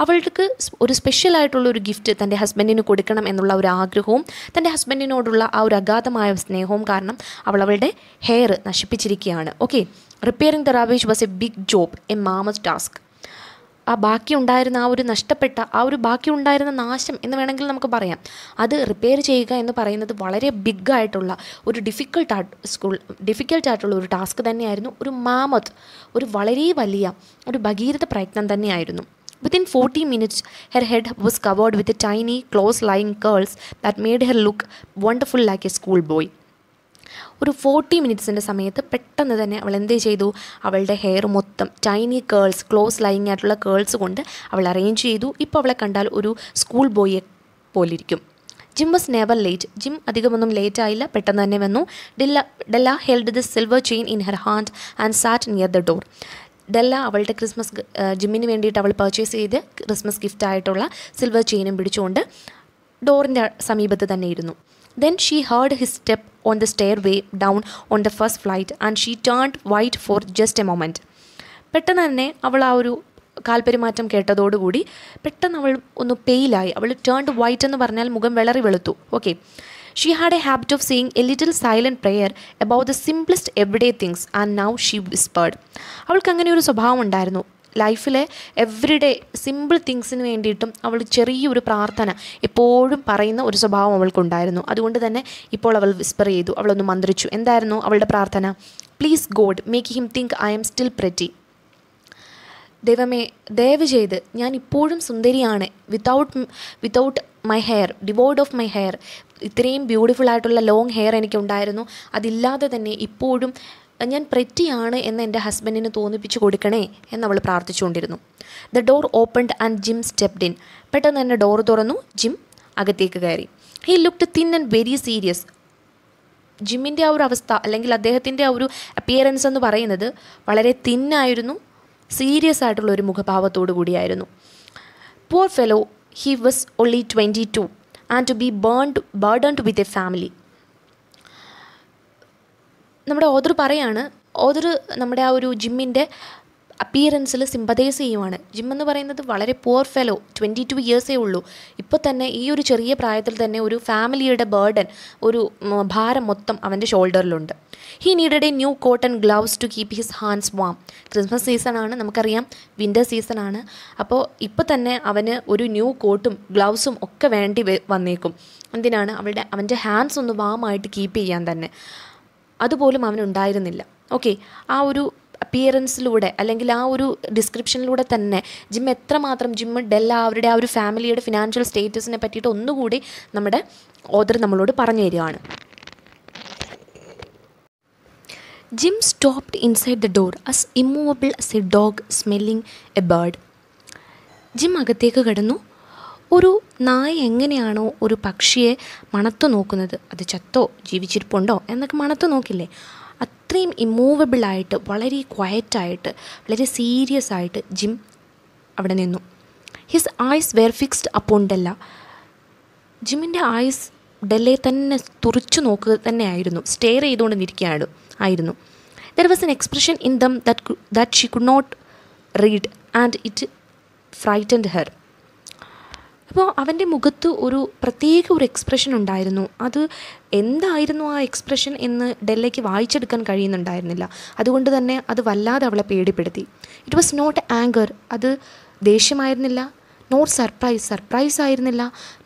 അവൾക്ക് ഒരു സ്പെഷ്യലായിട്ടുള്ള ഒരു ഗിഫ്റ്റ് തൻ്റെ ഹസ്ബൻഡിന് കൊടുക്കണം എന്നുള്ള ഒരു ആഗ്രഹവും തൻ്റെ ഹസ്ബൻഡിനോടുള്ള ആ ഒരു അഗാധമായ സ്നേഹവും കാരണം അവളുടെ ഹെയർ നശിപ്പിച്ചിരിക്കുകയാണ്. Okay, repairing the ravage was a big job, a mammoth task. ആ ബാക്കി ഉണ്ടായിരുന്ന ആ ഒരു നഷ്ടപ്പെട്ട ആ ഒരു ബാക്കി ഉണ്ടായിരുന്ന നാശം എന്ന് വേണമെങ്കിൽ നമുക്ക് പറയാം. അത് റിപ്പയർ ചെയ്യുക എന്ന് പറയുന്നത് വളരെ ബിഗ്ഗായിട്ടുള്ള ഒരു ഡിഫിക്കൽട്ടായിട്ടുള്ള ഒരു ടാസ്ക് തന്നെയായിരുന്നു. ഒരു മാമത്ത്, ഒരു വളരെ വലിയ ഒരു ഭഗീരഥ പ്രയത്നം തന്നെയായിരുന്നു. Within 40 minutes, her head was covered with a tiny, close-lying curls that made her look wonderful like a schoolboy. ഒരു 40 മിനിറ്റ്സിൻ്റെ സമയത്ത് പെട്ടെന്ന് തന്നെ അവൾ എന്ത് ചെയ്തു, അവളുടെ ഹെയർ മൊത്തം ടൈനി കേൾസ്, ക്ലോസ് ലൈങ് ആയിട്ടുള്ള കേൾസ് കൊണ്ട് അവൾ അറേഞ്ച് ചെയ്തു. ഇപ്പോൾ അവളെ കണ്ടാൽ ഒരു സ്കൂൾ ബോയെ പോലിരിക്കും. Jim was never late. Jim അധികമൊന്നും ലേറ്റ് ആയില്ല, പെട്ടെന്ന് തന്നെ വന്നു. Della held the silver chain in her hand and sat near the door. Della അവളുടെ ജിമ്മിന് വേണ്ടിയിട്ട് അവൾ പർച്ചേസ് ചെയ്ത് ക്രിസ്മസ് ഗിഫ്റ്റായിട്ടുള്ള സിൽവർ ചെയിനും പിടിച്ചുകൊണ്ട് ഡോറിൻ്റെ സമീപത്ത് തന്നെ ഇരുന്നു. Then she heard his step on the stairway down on the first flight and she turned white for just a moment. പെട്ടെന്ന് തന്നെ അവൾ ആ ഒരു കാൽപെരുമാറ്റം കേട്ടതോടുകൂടി പെട്ടെന്ന് അവൾ ഒന്ന് പെയിലായി. അവൾ ടേൺഡ് വൈറ്റ് എന്ന് പറഞ്ഞാൽ മുഖം വെളറി വെളുത്തു. Okay. She had A habit of seeing A little silent prayer about the simplest everyday things and now she whispered. അവൾക്ക് അങ്ങനെ ഒരു സ്വഭാവം ഉണ്ടായിരുന്നു. ലൈഫിലെ എവറിഡേ സിമ്പിൾ തിങ്സിന് വേണ്ടിയിട്ടും അവൾ ചെറിയൊരു പ്രാർത്ഥന എപ്പോഴും പറയുന്ന ഒരു സ്വഭാവം അവൾക്കുണ്ടായിരുന്നു. അതുകൊണ്ട് തന്നെ ഇപ്പോൾ അവൾ വിസ്പർ ചെയ്തു, അവളൊന്ന് മന്ത്രിച്ചു. എന്തായിരുന്നു അവളുടെ പ്രാർത്ഥന? Please God make him think I am still pretty. ദൈവമേ, ദയവ് ചെയ്ത് ഞാൻ ഇപ്പോഴും സുന്ദരിയാണ്, without my hair, devoid of my hair. ഇത്രയും ബ്യൂട്ടിഫുൾ ആയിട്ടുള്ള ലോങ് ഹെയർ എനിക്കുണ്ടായിരുന്നു, അതില്ലാതെ തന്നെ ഇപ്പോഴും ഞാൻ പ്രെറ്റിയാണ് എന്ന് എൻ്റെ ഹസ്ബൻഡിന് തോന്നിപ്പിച്ച് കൊടുക്കണേ എന്നവൾ പ്രാർത്ഥിച്ചുകൊണ്ടിരുന്നു. The door opened and Jim stepped in. പെട്ടെന്ന് തന്നെ ഡോർ തുറന്നു, ജിം അകത്തേക്ക് കയറി. He looked thin and very serious. ജിമ്മിൻ്റെ ആ ഒരു അവസ്ഥ അല്ലെങ്കിൽ അദ്ദേഹത്തിൻ്റെ ആ ഒരു അപ്പിയറൻസ് എന്ന് പറയുന്നത് വളരെ തിന്നായിരുന്നു, സീരിയസ് ആയിട്ടുള്ള ഒരു മുഖഭാവത്തോടു കൂടിയായിരുന്നു. Poor fellow, he was only 22 and to be burdened with a family. നമ്മുടെ ഓദർ പറയാണ്, ഓദർ നമ്മുടെ ആ ഒരു ജിമ്മിൻ്റെ അപ്പിയറൻസിൽ സിമ്പതൈസ് ചെയ്യുവാണ്. ജിം എന്ന് പറയുന്നത് വളരെ പുവർ ഫെലോ, 22 ഇയേഴ്സേ ഉള്ളൂ. ഇപ്പോൾ തന്നെ ഈ ഒരു ചെറിയ പ്രായത്തിൽ തന്നെ ഒരു ഫാമിലിയുടെ ബേർഡൻ, ഒരു ഭാരം മൊത്തം അവൻ്റെ ഷോൾഡറിലുണ്ട്. He needed a new coat and gloves to keep his hands warm. Christmas സീസണാണ്, നമുക്കറിയാം, വിൻ്റർ സീസണാണ്. അപ്പോൾ ഇപ്പോൾ തന്നെ അവന് ഒരു ന്യൂ കോട്ടും ഗ്ലൗസും ഒക്കെ വേണ്ടി വന്നേക്കും. എന്തിനാണ്? അവൻ്റെ ഹാൻഡ്സ് ഒന്ന് വാമായിട്ട് കീപ്പ് ചെയ്യാൻ തന്നെ. അതുപോലും അവനുണ്ടായിരുന്നില്ല. ഓക്കെ, ആ ഒരു അപ്പിയറൻസിലൂടെ അല്ലെങ്കിൽ ആ ഒരു ഡിസ്ക്രിപ്ഷനിലൂടെ തന്നെ ജിം ഡെല്ല അവരുടെ ആ ഒരു ഫാമിലിയുടെ ഫിനാൻഷ്യൽ സ്റ്റേറ്റസിനെ പറ്റിയിട്ട് ഒന്നുകൂടി നമ്മുടെ ഓദർ നമ്മളോട് പറഞ്ഞു തരികയാണ്. Jim stopped inside the door as immovable as a dog smelling a bird. Jim അകത്തേക്ക് കടന്നു. ഒരു നായ എങ്ങനെയാണോ ഒരു പക്ഷിയെ മണത്തു നോക്കുന്നത്, അത് ചത്തോ ജീവിച്ചിരിപ്പുണ്ടോ എന്നൊക്കെ മണത്തു നോക്കില്ലേ, അത്രയും ഇമ്മൂവബിളായിട്ട് വളരെ ക്വയറ്റായിട്ട് വളരെ സീരിയസ് ആയിട്ട് ജിം അവിടെ നിന്നു. His eyes were fixed upon Della. ജിമ്മിൻ്റെ ഐസ് ഡെല്ലയെ തന്നെ തുറിച്ചു നോക്കുക തന്നെ ആയിരുന്നു, സ്റ്റെയർ ചെയ്തുകൊണ്ടിരിക്കുകയായിരുന്നു. There was an expression in them that she could not read and it frightened her. അപ്പോൾ അവൻ്റെ മുഖത്ത് ഒരു പ്രത്യേക ഒരു എക്സ്പ്രഷൻ ഉണ്ടായിരുന്നു. അത് എന്തായിരുന്നു ആ എക്സ്പ്രഷൻ എന്ന് ഡെല്ലയ്ക്ക് വായിച്ചെടുക്കാൻ കഴിയുന്നുണ്ടായിരുന്നില്ല. അതുകൊണ്ട് തന്നെ അത് വല്ലാതെ അവളെ പേടിപ്പെടുത്തി. ഇറ്റ് വാസ് നോട്ട് ആങ്കർ, അത് ദേഷ്യമായിരുന്നില്ല, നോർ സർപ്രൈസ് ആയിരുന്നില്ല,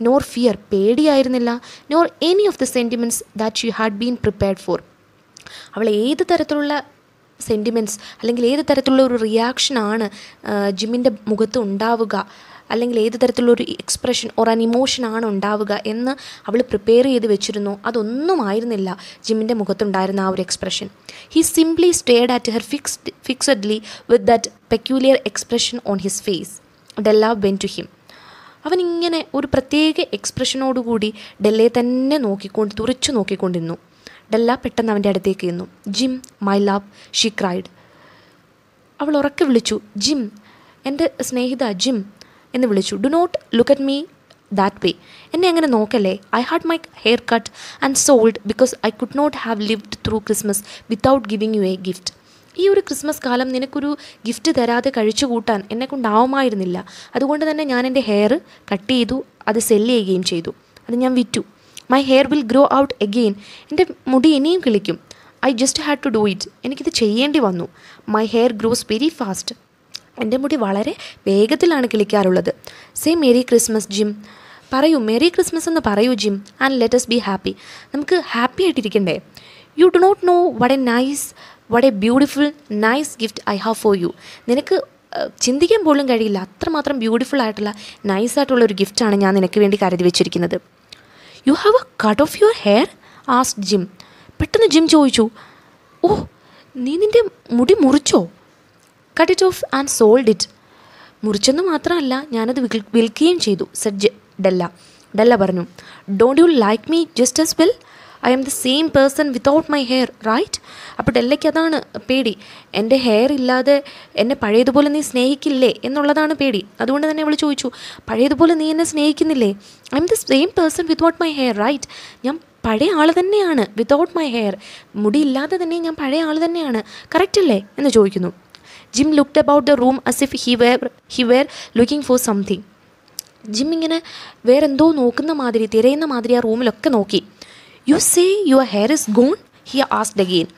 നോർ ഫിയർ, പേടിയായിരുന്നില്ല, nor any of the sentiments that she had been prepared for. അവൾ ഏത് തരത്തിലുള്ള സെൻറ്റിമെൻറ്റ്സ് അല്ലെങ്കിൽ ഏത് തരത്തിലുള്ള ഒരു റിയാക്ഷനാണ് ജിമ്മിൻ്റെ മുഖത്ത് ഉണ്ടാവുക, അല്ലെങ്കിൽ ഏത് തരത്തിലുള്ളൊരു എക്സ്പ്രഷൻ ഓർ ആൻ ഇമോഷനാണ് ഉണ്ടാവുക എന്ന് അവൾ പ്രിപ്പയർ ചെയ്ത് വെച്ചിരുന്നു. അതൊന്നും ആയിരുന്നില്ല ജിമ്മിൻ്റെ മുഖത്തുണ്ടായിരുന്ന ആ ഒരു expression. He simply stared at her fixedly with that peculiar expression on his face. Della went to him. അവനിങ്ങനെ ഒരു പ്രത്യേക എക്സ്പ്രഷനോടുകൂടി ഡെല്ലയെ തന്നെ തുറിച്ചു നോക്കിക്കൊണ്ടിരുന്നു. ഡെല്ല പെട്ടെന്ന് അവൻ്റെ അടുത്തേക്ക് നിന്നു. Jim, my love, she cried. അവൾ ഉറക്കെ വിളിച്ചു, ജിം, എൻ്റെ സ്നേഹിത ജിം എന്ന് വിളിച്ചു. Do not look at me that way. എന്നെ അങ്ങനെ നോക്കല്ലേ. I had my hair cut and sold because I could not have lived through Christmas without giving you a gift. ഈ ഒരു ക്രിസ്മസ് കാലം നിനക്കൊരു ഗിഫ്റ്റ് തരാതെ കഴിച്ചു കൂട്ടാൻ എന്നെക്കൊണ്ടാവുമായിരുന്നില്ല. അതുകൊണ്ട് തന്നെ ഞാൻ എൻ്റെ ഹെയർ കട്ട് ചെയ്തു, അത് സെല്ല് ചെയ്യുകയും ചെയ്തു, അത് ഞാൻ വിറ്റു. My hair will grow out again. എൻ്റെ മുടി ഇനിയും കിളിക്കും. I just had to do it. എനിക്കിത് ചെയ്യേണ്ടി വന്നു. My hair grows very fast. എൻ്റെ മുടി വളരെ വേഗത്തിലാണ് കിളിക്കാറുള്ളത്. Say merry Christmas Jim. പറയൂ, മേരി ക്രിസ്മസ് എന്ന് പറയൂ Jim. And let us be happy. നമുക്ക് ഹാപ്പി ആയിട്ടിരിക്കണ്ടേ. You do not know what a beautiful nice gift I have for you. നിനക്ക് ചിന്തിക്കാൻ പോലും കഴിയില്ല, അത്രമാത്രം ബ്യൂട്ടിഫുൾ ആയിട്ടുള്ള നൈസായിട്ടുള്ള ഒരു ഗിഫ്റ്റാണ് ഞാൻ നിനക്ക് വേണ്ടി കരുതി വെച്ചിരിക്കുന്നത്. You have a cut off your hair asked Jim. പെട്ടെന്ന് ജിം ചോദിച്ചു, ഓ നീ നിൻ്റെ മുടി മുറിച്ചോ? Cut it off and sold it. മുറിച്ചെന്ന് മാത്രമല്ല, ഞാനത് വിൽക്കുകയും ചെയ്തു, സെഡ് ഡെല്ല പറഞ്ഞു. Don't you like me just as well? I am the same person without my hair, right? അപ്പോൾ ഡെല്ലയ്ക്ക് അതാണ് പേടി. എൻ്റെ ഹെയർ ഇല്ലാതെ എന്നെ പഴയതുപോലെ നീ സ്നേഹിക്കില്ലേ എന്നുള്ളതാണ് പേടി. അതുകൊണ്ട് തന്നെ അവൾ ചോദിച്ചു, പഴയതുപോലെ നീ എന്നെ സ്നേഹിക്കുന്നില്ലേ? I'm the same person without my hair, right? ഞാൻ പഴയ ആൾ തന്നെയാണ്, വിത്തൗട്ട് മൈ ഹെയർ. മുടിയില്ലാതെ തന്നെ ഞാൻ പഴയ ആൾ തന്നെയാണ്, കറക്റ്റ് അല്ലേ എന്ന് ചോദിക്കുന്നു. Jim looked about the room as if he were looking for something. Jim ഇങ്ങനെ വേറെന്തോ നോക്കുന്ന മാതിരി, തിരയുന്ന മാതിരി ആ റൂമിലൊക്കെ നോക്കി. You say your hair is gone? He asked again.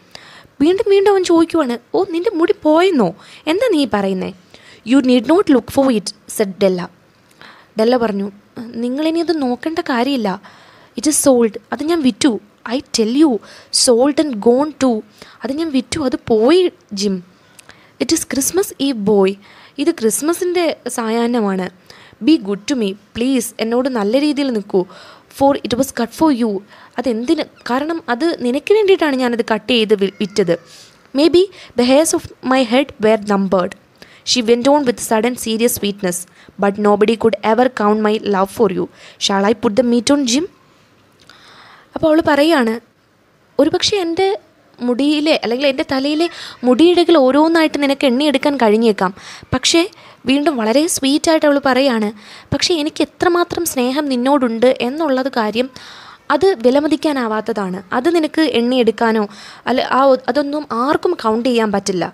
വീണ്ടും അവൻ ചോദിക്കുവാണ്, ഓ നിൻ്റെ മുടി പോയെന്നോ? എന്താ നീ പറയുന്നേ? You need not look for it, said Della പറഞ്ഞു, നിങ്ങളിനി അത് നോക്കേണ്ട കാര്യമില്ല. It is sold. അത് ഞാൻ വിറ്റു. I tell you, sold and gone too. അത് ഞാൻ വിറ്റു, അത് പോയി Jim. It is Christmas Eve boy. ഇത് ക്രിസ്മസിൻ്റെ സായാഹ്നമാണ്. Be good to me please. എന്നോട് നല്ല രീതിയിൽ നിൽക്കൂ. For it was cut for you. അതെന്തിന്? കാരണം അത് നിനക്ക് വേണ്ടിയിട്ടാണ് ഞാനത് കട്ട് ചെയ്ത് വിറ്റത്. May be the hairs of my head were numbered. She went on with sudden serious sweetness. But nobody could ever count my love for you. Shall I put the meat on Jim? അപ്പോൾ അവൾ പറയുകയാണ്, ഒരുപക്ഷെ എൻ്റെ മുടിയിലെ അല്ലെങ്കിൽ എൻ്റെ തലയിലെ മുടിയിഴകൾ ഓരോന്നായിട്ട് നിനക്ക് എണ്ണിയെടുക്കാൻ കഴിഞ്ഞേക്കാം. പക്ഷേ വീണ്ടും വളരെ സ്വീറ്റായിട്ട് അവൾ പറയുകയാണ്, പക്ഷേ എനിക്ക് എത്രമാത്രം സ്നേഹം നിന്നോടുണ്ട് എന്നുള്ളത് കാര്യം അത് വിലമതിക്കാനാവാത്തതാണ്. അത് നിനക്ക് എണ്ണിയെടുക്കാനോ അതൊന്നും ആർക്കും കൗണ്ട് ചെയ്യാൻ പറ്റില്ല.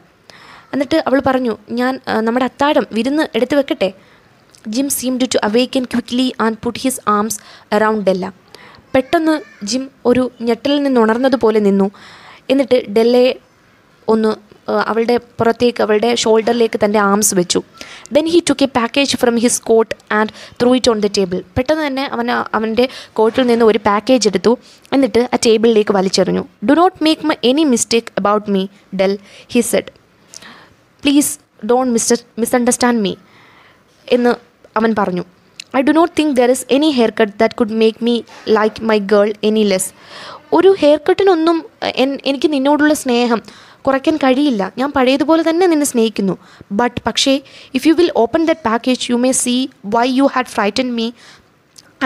എന്നിട്ട് അവൾ പറഞ്ഞു, ഞാൻ നമ്മുടെ അത്താഴം വിരുന്ന് എടുത്തു വെക്കട്ടെ? Jim seemed to awaken quickly and put his arms around Della. പെട്ടെന്ന് ജിം ഒരു ഞെട്ടലിൽ നിന്ന് ഉണർന്നതുപോലെ നിന്നു. എന്നിട്ട് ഡെല്ലയെ ഒന്ന് അവളുടെ പുറത്തേക്ക്, അവളുടെ ഷോൾഡറിലേക്ക് തൻ്റെ ആംസ് വെച്ചു. Then he took a package from his coat and threw it on the table. പെട്ടെന്ന് തന്നെ അവൻ്റെ കോട്ടിൽ നിന്ന് ഒരു പാക്കേജ് എടുത്തു. എന്നിട്ട് ആ ടേബിളിലേക്ക് വലിച്ചെറിഞ്ഞു. Do not make any mistake about me Dell, he said. Please don't misunderstand me എന്ന് അവൻ പറഞ്ഞു. I do not think there is any hair cut that could make me like my girl any less. ഒരു hair കട്ടിനൊന്നും എനിക്ക് നിന്നോടുള്ള സ്നേഹം കുറയ്ക്കാൻ കഴിയില്ല. ഞാൻ പഴയതുപോലെ തന്നെ നിന്നെ സ്നേഹിക്കുന്നു. പക്ഷേ if you will open that package you may see why you had frighten me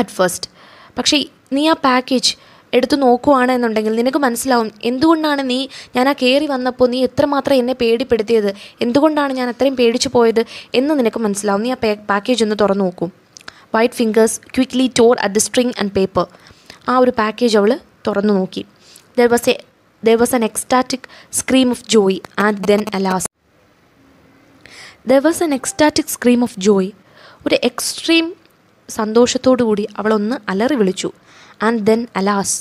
at first. പക്ഷേ നീ ആ പാക്കേജ് എടുത്തു നോക്കുവാണ് എന്നുണ്ടെങ്കിൽ നിനക്ക് മനസ്സിലാവും എന്തുകൊണ്ടാണ് ഞാൻ ആ കയറി വന്നപ്പോൾ നീ എത്രമാത്രം എന്നെ പേടിപ്പെടുത്തിയത്, എന്തുകൊണ്ടാണ് ഞാൻ അത്രയും പേടിച്ചു പോയത് എന്ന് നിനക്ക് മനസ്സിലാവും. നീ ആ പാക്കേജ് ഒന്ന് തുറന്നു നോക്കൂ. White fingers quickly Tor at the string and paper. ആ ഒരു പാക്കേജ് അവൾ തുറന്നു നോക്കി. There was an ecstatic scream of joy and then alas. There was an ecstatic scream of joy. ഒരു എക്സ്ട്രീം സന്തോഷത്തോടു കൂടി അവളൊന്ന് അലറി വിളിച്ചു. ആൻഡ് ദെൻ അലാസ്,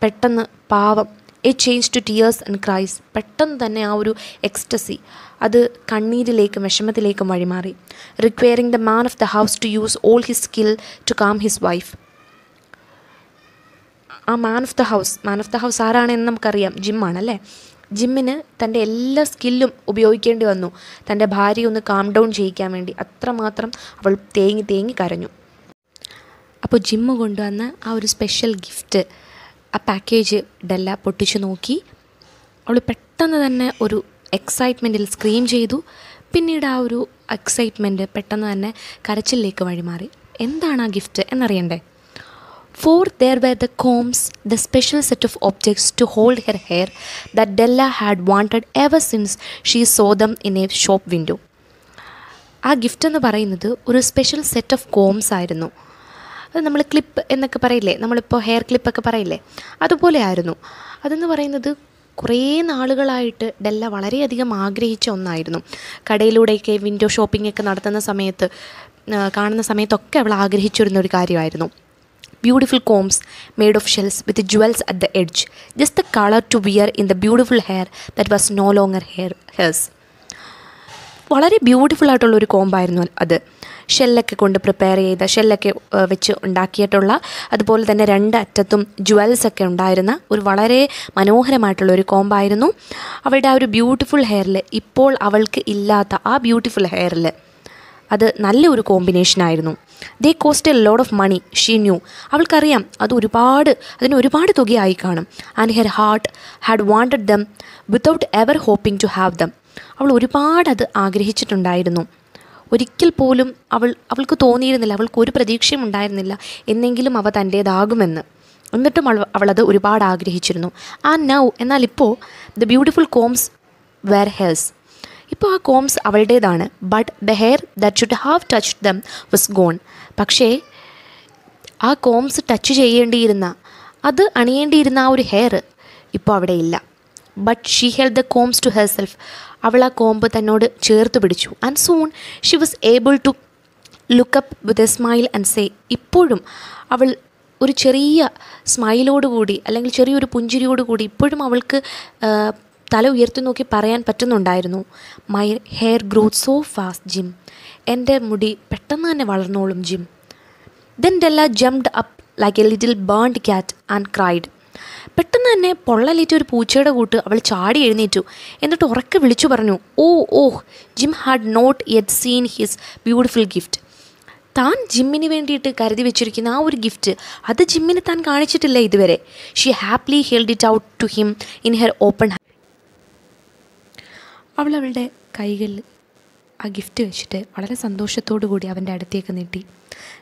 പെട്ടെന്ന് പാവം. It change to tears and cries. പെട്ടെന്ന് തന്നെ ആ ഒരു എക്സ്റ്റസി അത് കണ്ണീരിലേക്കും വിഷമത്തിലേക്കും വഴിമാറി. Requiring the man of the house to use all his skill to calm his wife. ആ മാൻ ഓഫ് ദ ഹൗസ് ആരാണെന്ന് നമുക്കറിയാം, ജിമ്മാണല്ലേ. ജിമ്മിന് തൻ്റെ എല്ലാ സ്കില്ലും ഉപയോഗിക്കേണ്ടി വന്നു തൻ്റെ ഭാര്യയെ ഒന്ന് കാം ഡൗൺ ചെയ്യിക്കാൻ വേണ്ടി. അത്രമാത്രം അവൾ തേങ്ങി കരഞ്ഞു. അപ്പോൾ ജിമ്മ് കൊണ്ടുവന്ന ആ ഒരു സ്പെഷ്യൽ ഗിഫ്റ്റ്, ആ പാക്കേജ് ഡെല്ല പൊട്ടിച്ചു നോക്കി. അവൾ പെട്ടെന്ന് തന്നെ ഒരു എക്സൈറ്റ്മെൻറ്റിൽ സ്ക്രീം ചെയ്തു. പിന്നീട് ആ ഒരു എക്സൈറ്റ്മെൻറ്റ് പെട്ടെന്ന് തന്നെ കരച്ചിലേക്ക് വഴിമാറി. എന്താണ് ആ gift എന്നറിയണ്ടേ? For there were the combs, the special set of objects to hold her hair that Della had wanted ever since she saw them in a shop window. ആ ഗിഫ്റ്റ് എന്ന് പറയുന്നത് ഒരു സ്പെഷ്യൽ സെറ്റ് ഓഫ് കോംസ് ആയിരുന്നു. അത് നമ്മൾ clip എന്നൊക്കെ പറയില്ലേ, നമ്മളിപ്പോൾ ഹെയർ ക്ലിപ്പൊക്കെ പറയില്ലേ, അതുപോലെ ആയിരുന്നു. അതെന്ന് പറയുന്നത് കുറേ നാളുകളായിട്ട് ഡെല്ല വളരെയധികം ആഗ്രഹിച്ച ഒന്നായിരുന്നു. കടയിലൂടെയൊക്കെ വിൻഡോ ഷോപ്പിംഗ് ഒക്കെ നടത്തുന്ന സമയത്ത് കാണുന്ന സമയത്തൊക്കെ അവൾ ആഗ്രഹിച്ചിരുന്ന ഒരു കാര്യമായിരുന്നു. Beautiful combs made of shells with jewels at the edge, just the color to wear in the beautiful hair that was no longer hers. വളരെ ബ്യൂട്ടിഫുൾ ആയിട്ടുള്ളൊരു കോമ്പായിരുന്നു അത്. ഷെല്ലൊക്കെ കൊണ്ട് പ്രിപ്പയർ ചെയ്ത, ഷെല്ലൊക്കെ വെച്ച് ഉണ്ടാക്കിയിട്ടുള്ള, അതുപോലെ തന്നെ രണ്ട് അറ്റത്തും ജുവൽസൊക്കെ ഉണ്ടായിരുന്ന ഒരു വളരെ മനോഹരമായിട്ടുള്ളൊരു കോമ്പായിരുന്നു. അവളുടെ ആ ഒരു ബ്യൂട്ടിഫുൾ ഹെയറിൽ, ഇപ്പോൾ അവൾക്ക് ഇല്ലാത്ത ആ ബ്യൂട്ടിഫുൾ ഹെയറിൽ അത് നല്ലൊരു കോമ്പിനേഷനായിരുന്നു. They cost a load of money she knew. അവൾക്കറിയാം അതിന് ഒരുപാട് തുകയായി കാണും. And her heart had wanted them without ever hoping to have them. അവൾ ഒരുപാട് അത് ആഗ്രഹിച്ചിട്ടുണ്ടായിരുന്നു. ഒരിക്കൽ പോലും അവൾക്ക് തോന്നിയിരുന്നില്ല, അവൾക്കൊരു പ്രതീക്ഷയും ഉണ്ടായിരുന്നില്ല എന്നെങ്കിലും അവ തൻ്റേതാകുമെന്ന്. എന്നിട്ടും അവളത് ഒരുപാട് ആഗ്രഹിച്ചിരുന്നു. എന്നാൽ ഇപ്പോൾ the beautiful combs were hers. ഇപ്പോൾ ആ കോംസ് അവളുടേതാണ്. But the hair that should have touched them was gone. പക്ഷേ ആ കോംസ് ടച്ച് ചെയ്യേണ്ടിയിരുന്ന, അത് അണിയേണ്ടിയിരുന്ന ആ ഒരു ഹെയർ ഇപ്പോൾ അവിടെ ഇല്ല. But she held the combs to herself. അവൾ ആ കോമ്പ് തന്നോട് ചേർത്ത് പിടിച്ചു. And soon she was able to look up with a smile and say. ഇപ്പോഴും അവൾ ഒരു ചെറിയ സ്മൈലോടുകൂടി, അല്ലെങ്കിൽ ചെറിയൊരു പുഞ്ചിരിയോടുകൂടി ഇപ്പോഴും അവൾക്ക് തല ഉയർത്തി നോക്കി പറയാൻ പറ്റുന്നുണ്ടായിരുന്നു, my hair growth so fast Jim. എൻ്റെ മുടി പെട്ടെന്ന് തന്നെ വളർന്നോളും Jim. Then Della jumped up like a little burned cat and cried. പെട്ടെന്ന് തന്നെ പൊള്ളലേറ്റ ഒരു പൂച്ചയുടെ കൂട്ട് അവൾ ചാടി എഴുന്നേറ്റു. എന്നിട്ട് ഉറക്കെ വിളിച്ചു പറഞ്ഞു, oh Jim had not yet seen his beautiful gift. താൻ ജിമ്മിന് വേണ്ടിയിട്ട് കരുതി വെച്ചിരിക്കുന്ന ആ ഒരു ഗിഫ്റ്റ്, അത് ജിമ്മിന് താൻ കാണിച്ചിട്ടില്ല ഇതുവരെ. She happily held it out to him in her open hand. അവളുടെ കൈകളിൽ ആ ഗിഫ്റ്റ് വെച്ചിട്ട് വളരെ സന്തോഷത്തോടു കൂടി അവൻ്റെ അടുത്തേക്ക് നീട്ടി.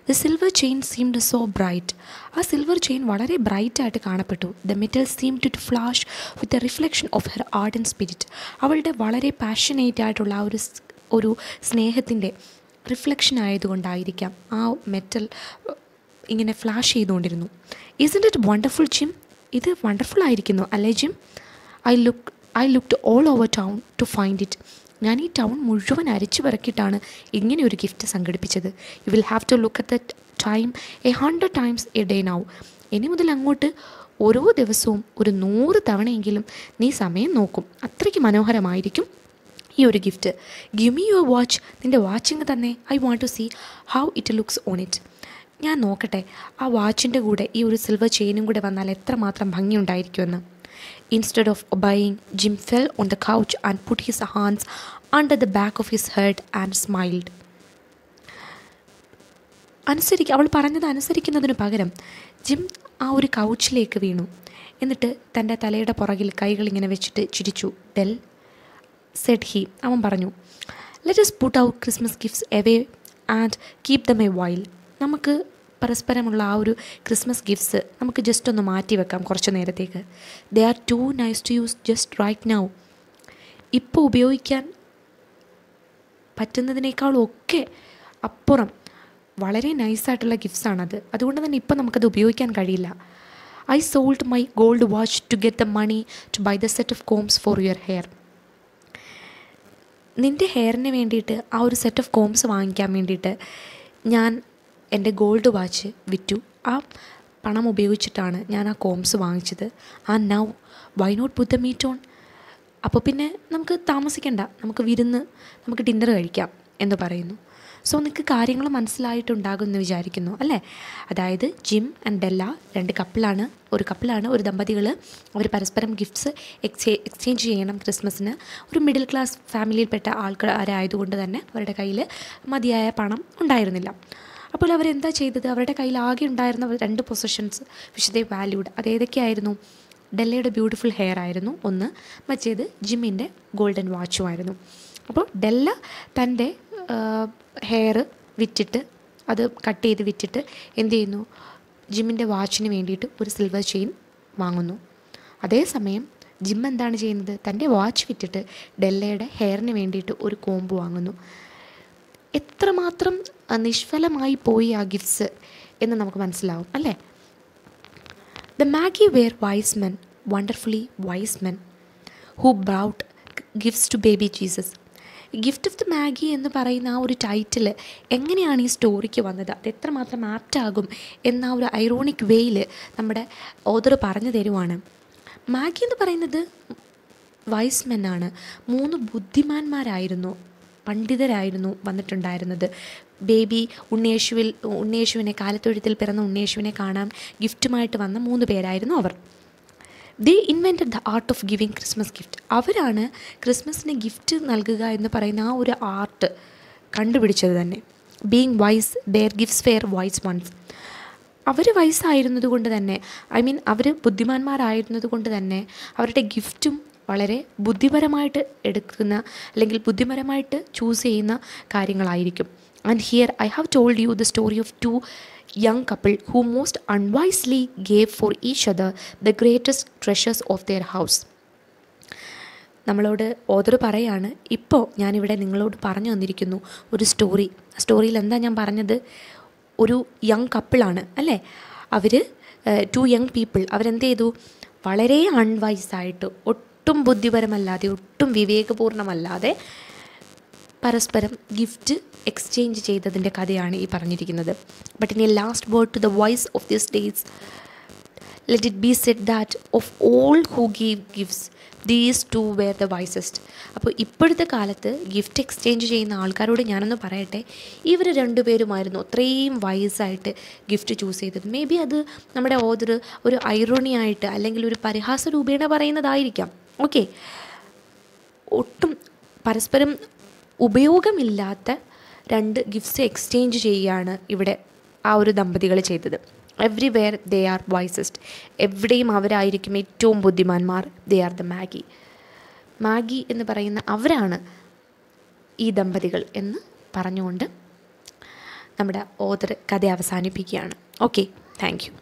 The silver chain seemed so bright. ആ സിൽവർ ചെയിൻ വളരെ ബ്രൈറ്റായിട്ട് കാണപ്പെട്ടു. The metal seemed to flash with a reflection of her heart and spirit. അവളുടെ വളരെ പാഷനേറ്റ് ആയിട്ടുള്ള ആ ഒരു സ്നേഹത്തിൻ്റെ റിഫ്ലക്ഷൻ ആയതുകൊണ്ടായിരിക്കാം ആ മെറ്റൽ ഇങ്ങനെ ഫ്ലാഷ് ചെയ്തുകൊണ്ടിരുന്നു. Isn't it wonderful Jim? ഇത് വണ്ടർഫുൾ ആയിരിക്കുന്നു അല്ലേ Jim? I looked all over town to find it. ഞാൻ ഈ ടൗൺ മുഴുവൻ അരിച്ചു പെറുക്കിയിട്ടാണ് ഇങ്ങനെ ഒരു ഗിഫ്റ്റ് സംഘടിപ്പിച്ചത്. You will have to look at the time 100 times a day now. ഇനി മുതൽ അങ്ങോട്ട് ഓരോ ദിവസവും ഒരു 100 തവണയെങ്കിലും നീ സമയം നോക്കും. അത്രയ്ക്ക് മനോഹരമായിരിക്കും ഈ ഒരു gift. Give me your watch. നിൻ്റെ വാച്ചിങ് തന്നെ. I want to see how it looks on it. ഞാൻ നോക്കട്ടെ ആ വാച്ചിൻ്റെ കൂടെ ഈ ഒരു സിൽവർ ചെയിനും കൂടെ വന്നാൽ എത്രമാത്രം ഭംഗിയുണ്ടായിരിക്കുമെന്ന്. Instead of obeying, Jim fell on the couch and put his hands under the back of his head and smiled. അവൾ പറഞ്ഞത് അനുസരിക്കുന്നതിന് പകരം ജിം ആ ഒരു കൗച്ചിലേക്ക് വീണു. എന്നിട്ട് തൻ്റെ തലയുടെ പുറകിൽ കൈകളിങ്ങനെ വെച്ചിട്ട് ചിരിച്ചു. Del Z he. അവൻ പറഞ്ഞു, let us put our Christmas gifts away and keep them a while. നമുക്ക് പരസ്പരമുള്ള ആ ഒരു ക്രിസ്മസ് ഗിഫ്റ്റ്സ് നമുക്ക് ജസ്റ്റ് ഒന്ന് മാറ്റി വെക്കാം കുറച്ച് നേരത്തേക്ക്. They are too nice to use just right now. ഇപ്പോൾ ഉപയോഗിക്കാൻ പറ്റുന്നതിനേക്കാളൊക്കെ അപ്പുറം വളരെ നൈസായിട്ടുള്ള ഗിഫ്റ്റ്സാണത്. അതുകൊണ്ട് തന്നെ ഇപ്പം നമുക്കത് ഉപയോഗിക്കാൻ കഴിയില്ല. I sold my gold watch to get the money to buy the set of combs for your hair. നിൻ്റെ ഹെയറിന് വേണ്ടിയിട്ട് ആ ഒരു സെറ്റ് ഓഫ് കോംസ് വാങ്ങിക്കാൻ വേണ്ടിയിട്ട് ഞാൻ എൻ്റെ ഗോൾഡ് വാച്ച് വിറ്റു. ആ പണം ഉപയോഗിച്ചിട്ടാണ് ഞാൻ ആ കോംസ് വാങ്ങിച്ചത്. And now why not put the meat on. അപ്പോൾ പിന്നെ നമുക്ക് താമസിക്കണ്ട, നമുക്ക് ഡിന്നർ കഴിക്കാം എന്ന് പറയുന്നു. സോ നിങ്ങൾക്ക് കാര്യങ്ങൾ മനസ്സിലായിട്ടുണ്ടാകുമെന്ന് വിചാരിക്കുന്നു അല്ലേ? അതായത് ജിം ആൻഡ് ഡെല്ല ഒരു കപ്പിളാണ്, ഒരു ദമ്പതികൾ. അവർ പരസ്പരം ഗിഫ്റ്റ്സ് എക്സ്ചേഞ്ച് ചെയ്യണം ക്രിസ്മസിന്. ഒരു മിഡിൽ ക്ലാസ് ഫാമിലിയിൽപ്പെട്ട ആൾക്കാരായതുകൊണ്ട് തന്നെ അവരുടെ കയ്യിൽ മതിയായ പണം ഉണ്ടായിരുന്നില്ല. അപ്പോൾ അവരെന്താ ചെയ്തത്? അവരുടെ കയ്യിൽ ആകെ ഉണ്ടായിരുന്ന 2 പൊസഷൻസ് വിച്ച് ദേ വാല്യൂഡ്. അതേതൊക്കെയായിരുന്നു? ഡെല്ലയുടെ ബ്യൂട്ടിഫുൾ ഹെയർ ആയിരുന്നു ഒന്ന്, മറ്റേത് ജിമ്മിൻ്റെ ഗോൾഡൻ വാച്ചുമായിരുന്നു. അപ്പോൾ ഡെല്ല തൻ്റെ ഹെയർ വിറ്റിട്ട്, അത് കട്ട് ചെയ്ത് വിറ്റിട്ട് എന്ത് ചെയ്യുന്നു? ജിമ്മിൻ്റെ വാച്ചിന് വേണ്ടിയിട്ട് ഒരു സിൽവർ ചെയിൻ വാങ്ങുന്നു. അതേസമയം ജിം എന്താണ് ചെയ്യുന്നത്? തൻ്റെ വാച്ച് വിറ്റിട്ട് ഡെല്ലയുടെ ഹെയറിന് വേണ്ടിയിട്ട് ഒരു കോമ്പ് വാങ്ങുന്നു. എത്രമാത്രം നിഷ്ഫലമായി പോയി ആ ഗിഫ്റ്റ്സ് എന്ന് നമുക്ക് മനസ്സിലാവും അല്ലേ? The magi were wise men, wonderfully wise men who brought gifts to baby Jesus. Gift of the Maggi എന്ന് പറയുന്ന ആ ഒരു ടൈറ്റിൽ എങ്ങനെയാണ് ഈ സ്റ്റോറിക്ക് വന്നത്, അത് എത്രമാത്രം ആപ്റ്റാകും എന്ന ഒരു ഐറോണിക് വേയിൽ നമ്മുടെ ഓതർ പറഞ്ഞു തരുവാണ്. മാഗി എന്ന് പറയുന്നത് വൈസ് മെന്നാണ്. 3 ബുദ്ധിമാന്മാരായിരുന്നു, പണ്ഡിതരായിരുന്നു വന്നിട്ടുണ്ടായിരുന്നത്. ബേബി ഉണ്ണിയേശുവിനെ, കാലത്തൊഴുത്തിൽ പിറന്ന ഉണ്ണിയേശുവിനെ കാണാൻ ഗിഫ്റ്റുമായിട്ട് വന്ന 3 പേരായിരുന്നു അവർ. They invented the art of giving Christmas gift. അവരാണ് ക്രിസ്മസിന് ഗിഫ്റ്റ് നൽകുക എന്ന് പറയുന്ന ആ ഒരു ആർട്ട് കണ്ടുപിടിച്ചത് തന്നെ. Being wise their gifts fair wise ones. അവർ വയസ്സായിരുന്നത് കൊണ്ട് തന്നെ, ഐ മീൻ അവർ ബുദ്ധിമാന്മാരായിരുന്നത് കൊണ്ട് തന്നെ അവരുടെ ഗിഫ്റ്റും വളരെ ബുദ്ധിപരമായിട്ട് എടുക്കുന്ന അല്ലെങ്കിൽ ബുദ്ധിപരമായിട്ട് ചൂസ് ചെയ്യുന്ന കാര്യങ്ങളായിരിക്കും. And here I have told you the story of two young couple who most unwisely gave for each other the greatest treasures of their house. നമ്മളോട് ഓതർ പറയാണ്, ഇപ്പോൾ ഞാനിവിടെ നിങ്ങളോട് പറഞ്ഞു തന്നിരിക്കുന്നു ഒരു സ്റ്റോറി. സ്റ്റോറിയിൽ എന്താ ഞാൻ പറഞ്ഞത്? ഒരു യങ് കപ്പിളാണ് അല്ലേ, അവർ ടു യങ് പീപ്പിൾ. അവരെന്ത് ചെയ്തു? വളരെ അൺവൈസായിട്ട്, ഒട്ടും ബുദ്ധിപരമല്ലാതെ, ഒട്ടും വിവേകപൂർണ്ണമല്ലാതെ പരസ്പരം ഗിഫ്റ്റ് എക്സ്ചേഞ്ച് ചെയ്തതിൻ്റെ കഥയാണ് ഈ പറഞ്ഞിരിക്കുന്നത്. But in a last word to the wise of this days let it be said that of all who give gifts these two were the wisest. അപ്പോൾ ഇപ്പോഴത്തെ കാലത്ത് ഗിഫ്റ്റ് എക്സ്ചേഞ്ച് ചെയ്യുന്ന ആൾക്കാരോട് ഞാനൊന്ന് പറയട്ടെ, ഇവർ രണ്ടുപേരുമായിരുന്നു അത്രയും വയസ്സായിട്ട് ഗിഫ്റ്റ് ചൂസ് ചെയ്തത്. മേ ബി അത് നമ്മുടെ ഓതർ ഒരു ഐറോണിയായിട്ട് അല്ലെങ്കിൽ ഒരു പരിഹാസ രൂപേണ പറയുന്നതായിരിക്കാം. ഓക്കെ, ഒട്ടും പരസ്പരം ഉപയോഗമില്ലാത്ത രണ്ട് ഗിഫ്റ്റ്സ് എക്സ്ചേഞ്ച് ചെയ്യുകയാണ് ഇവിടെ ആ ഒരു ദമ്പതികൾ ചെയ്തത്. Everywhere they are wisest. എവിടെയും അവരായിരിക്കും ഏറ്റവും ബുദ്ധിമാന്മാർ. ദേ ആർ ദ മാഗി എന്ന് പറയുന്ന അവരാണ് ഈ ദമ്പതികൾ എന്ന് പറഞ്ഞുകൊണ്ട് നമ്മുടെ ഓതർ കഥ അവസാനിപ്പിക്കുകയാണ്. Okay, thank you.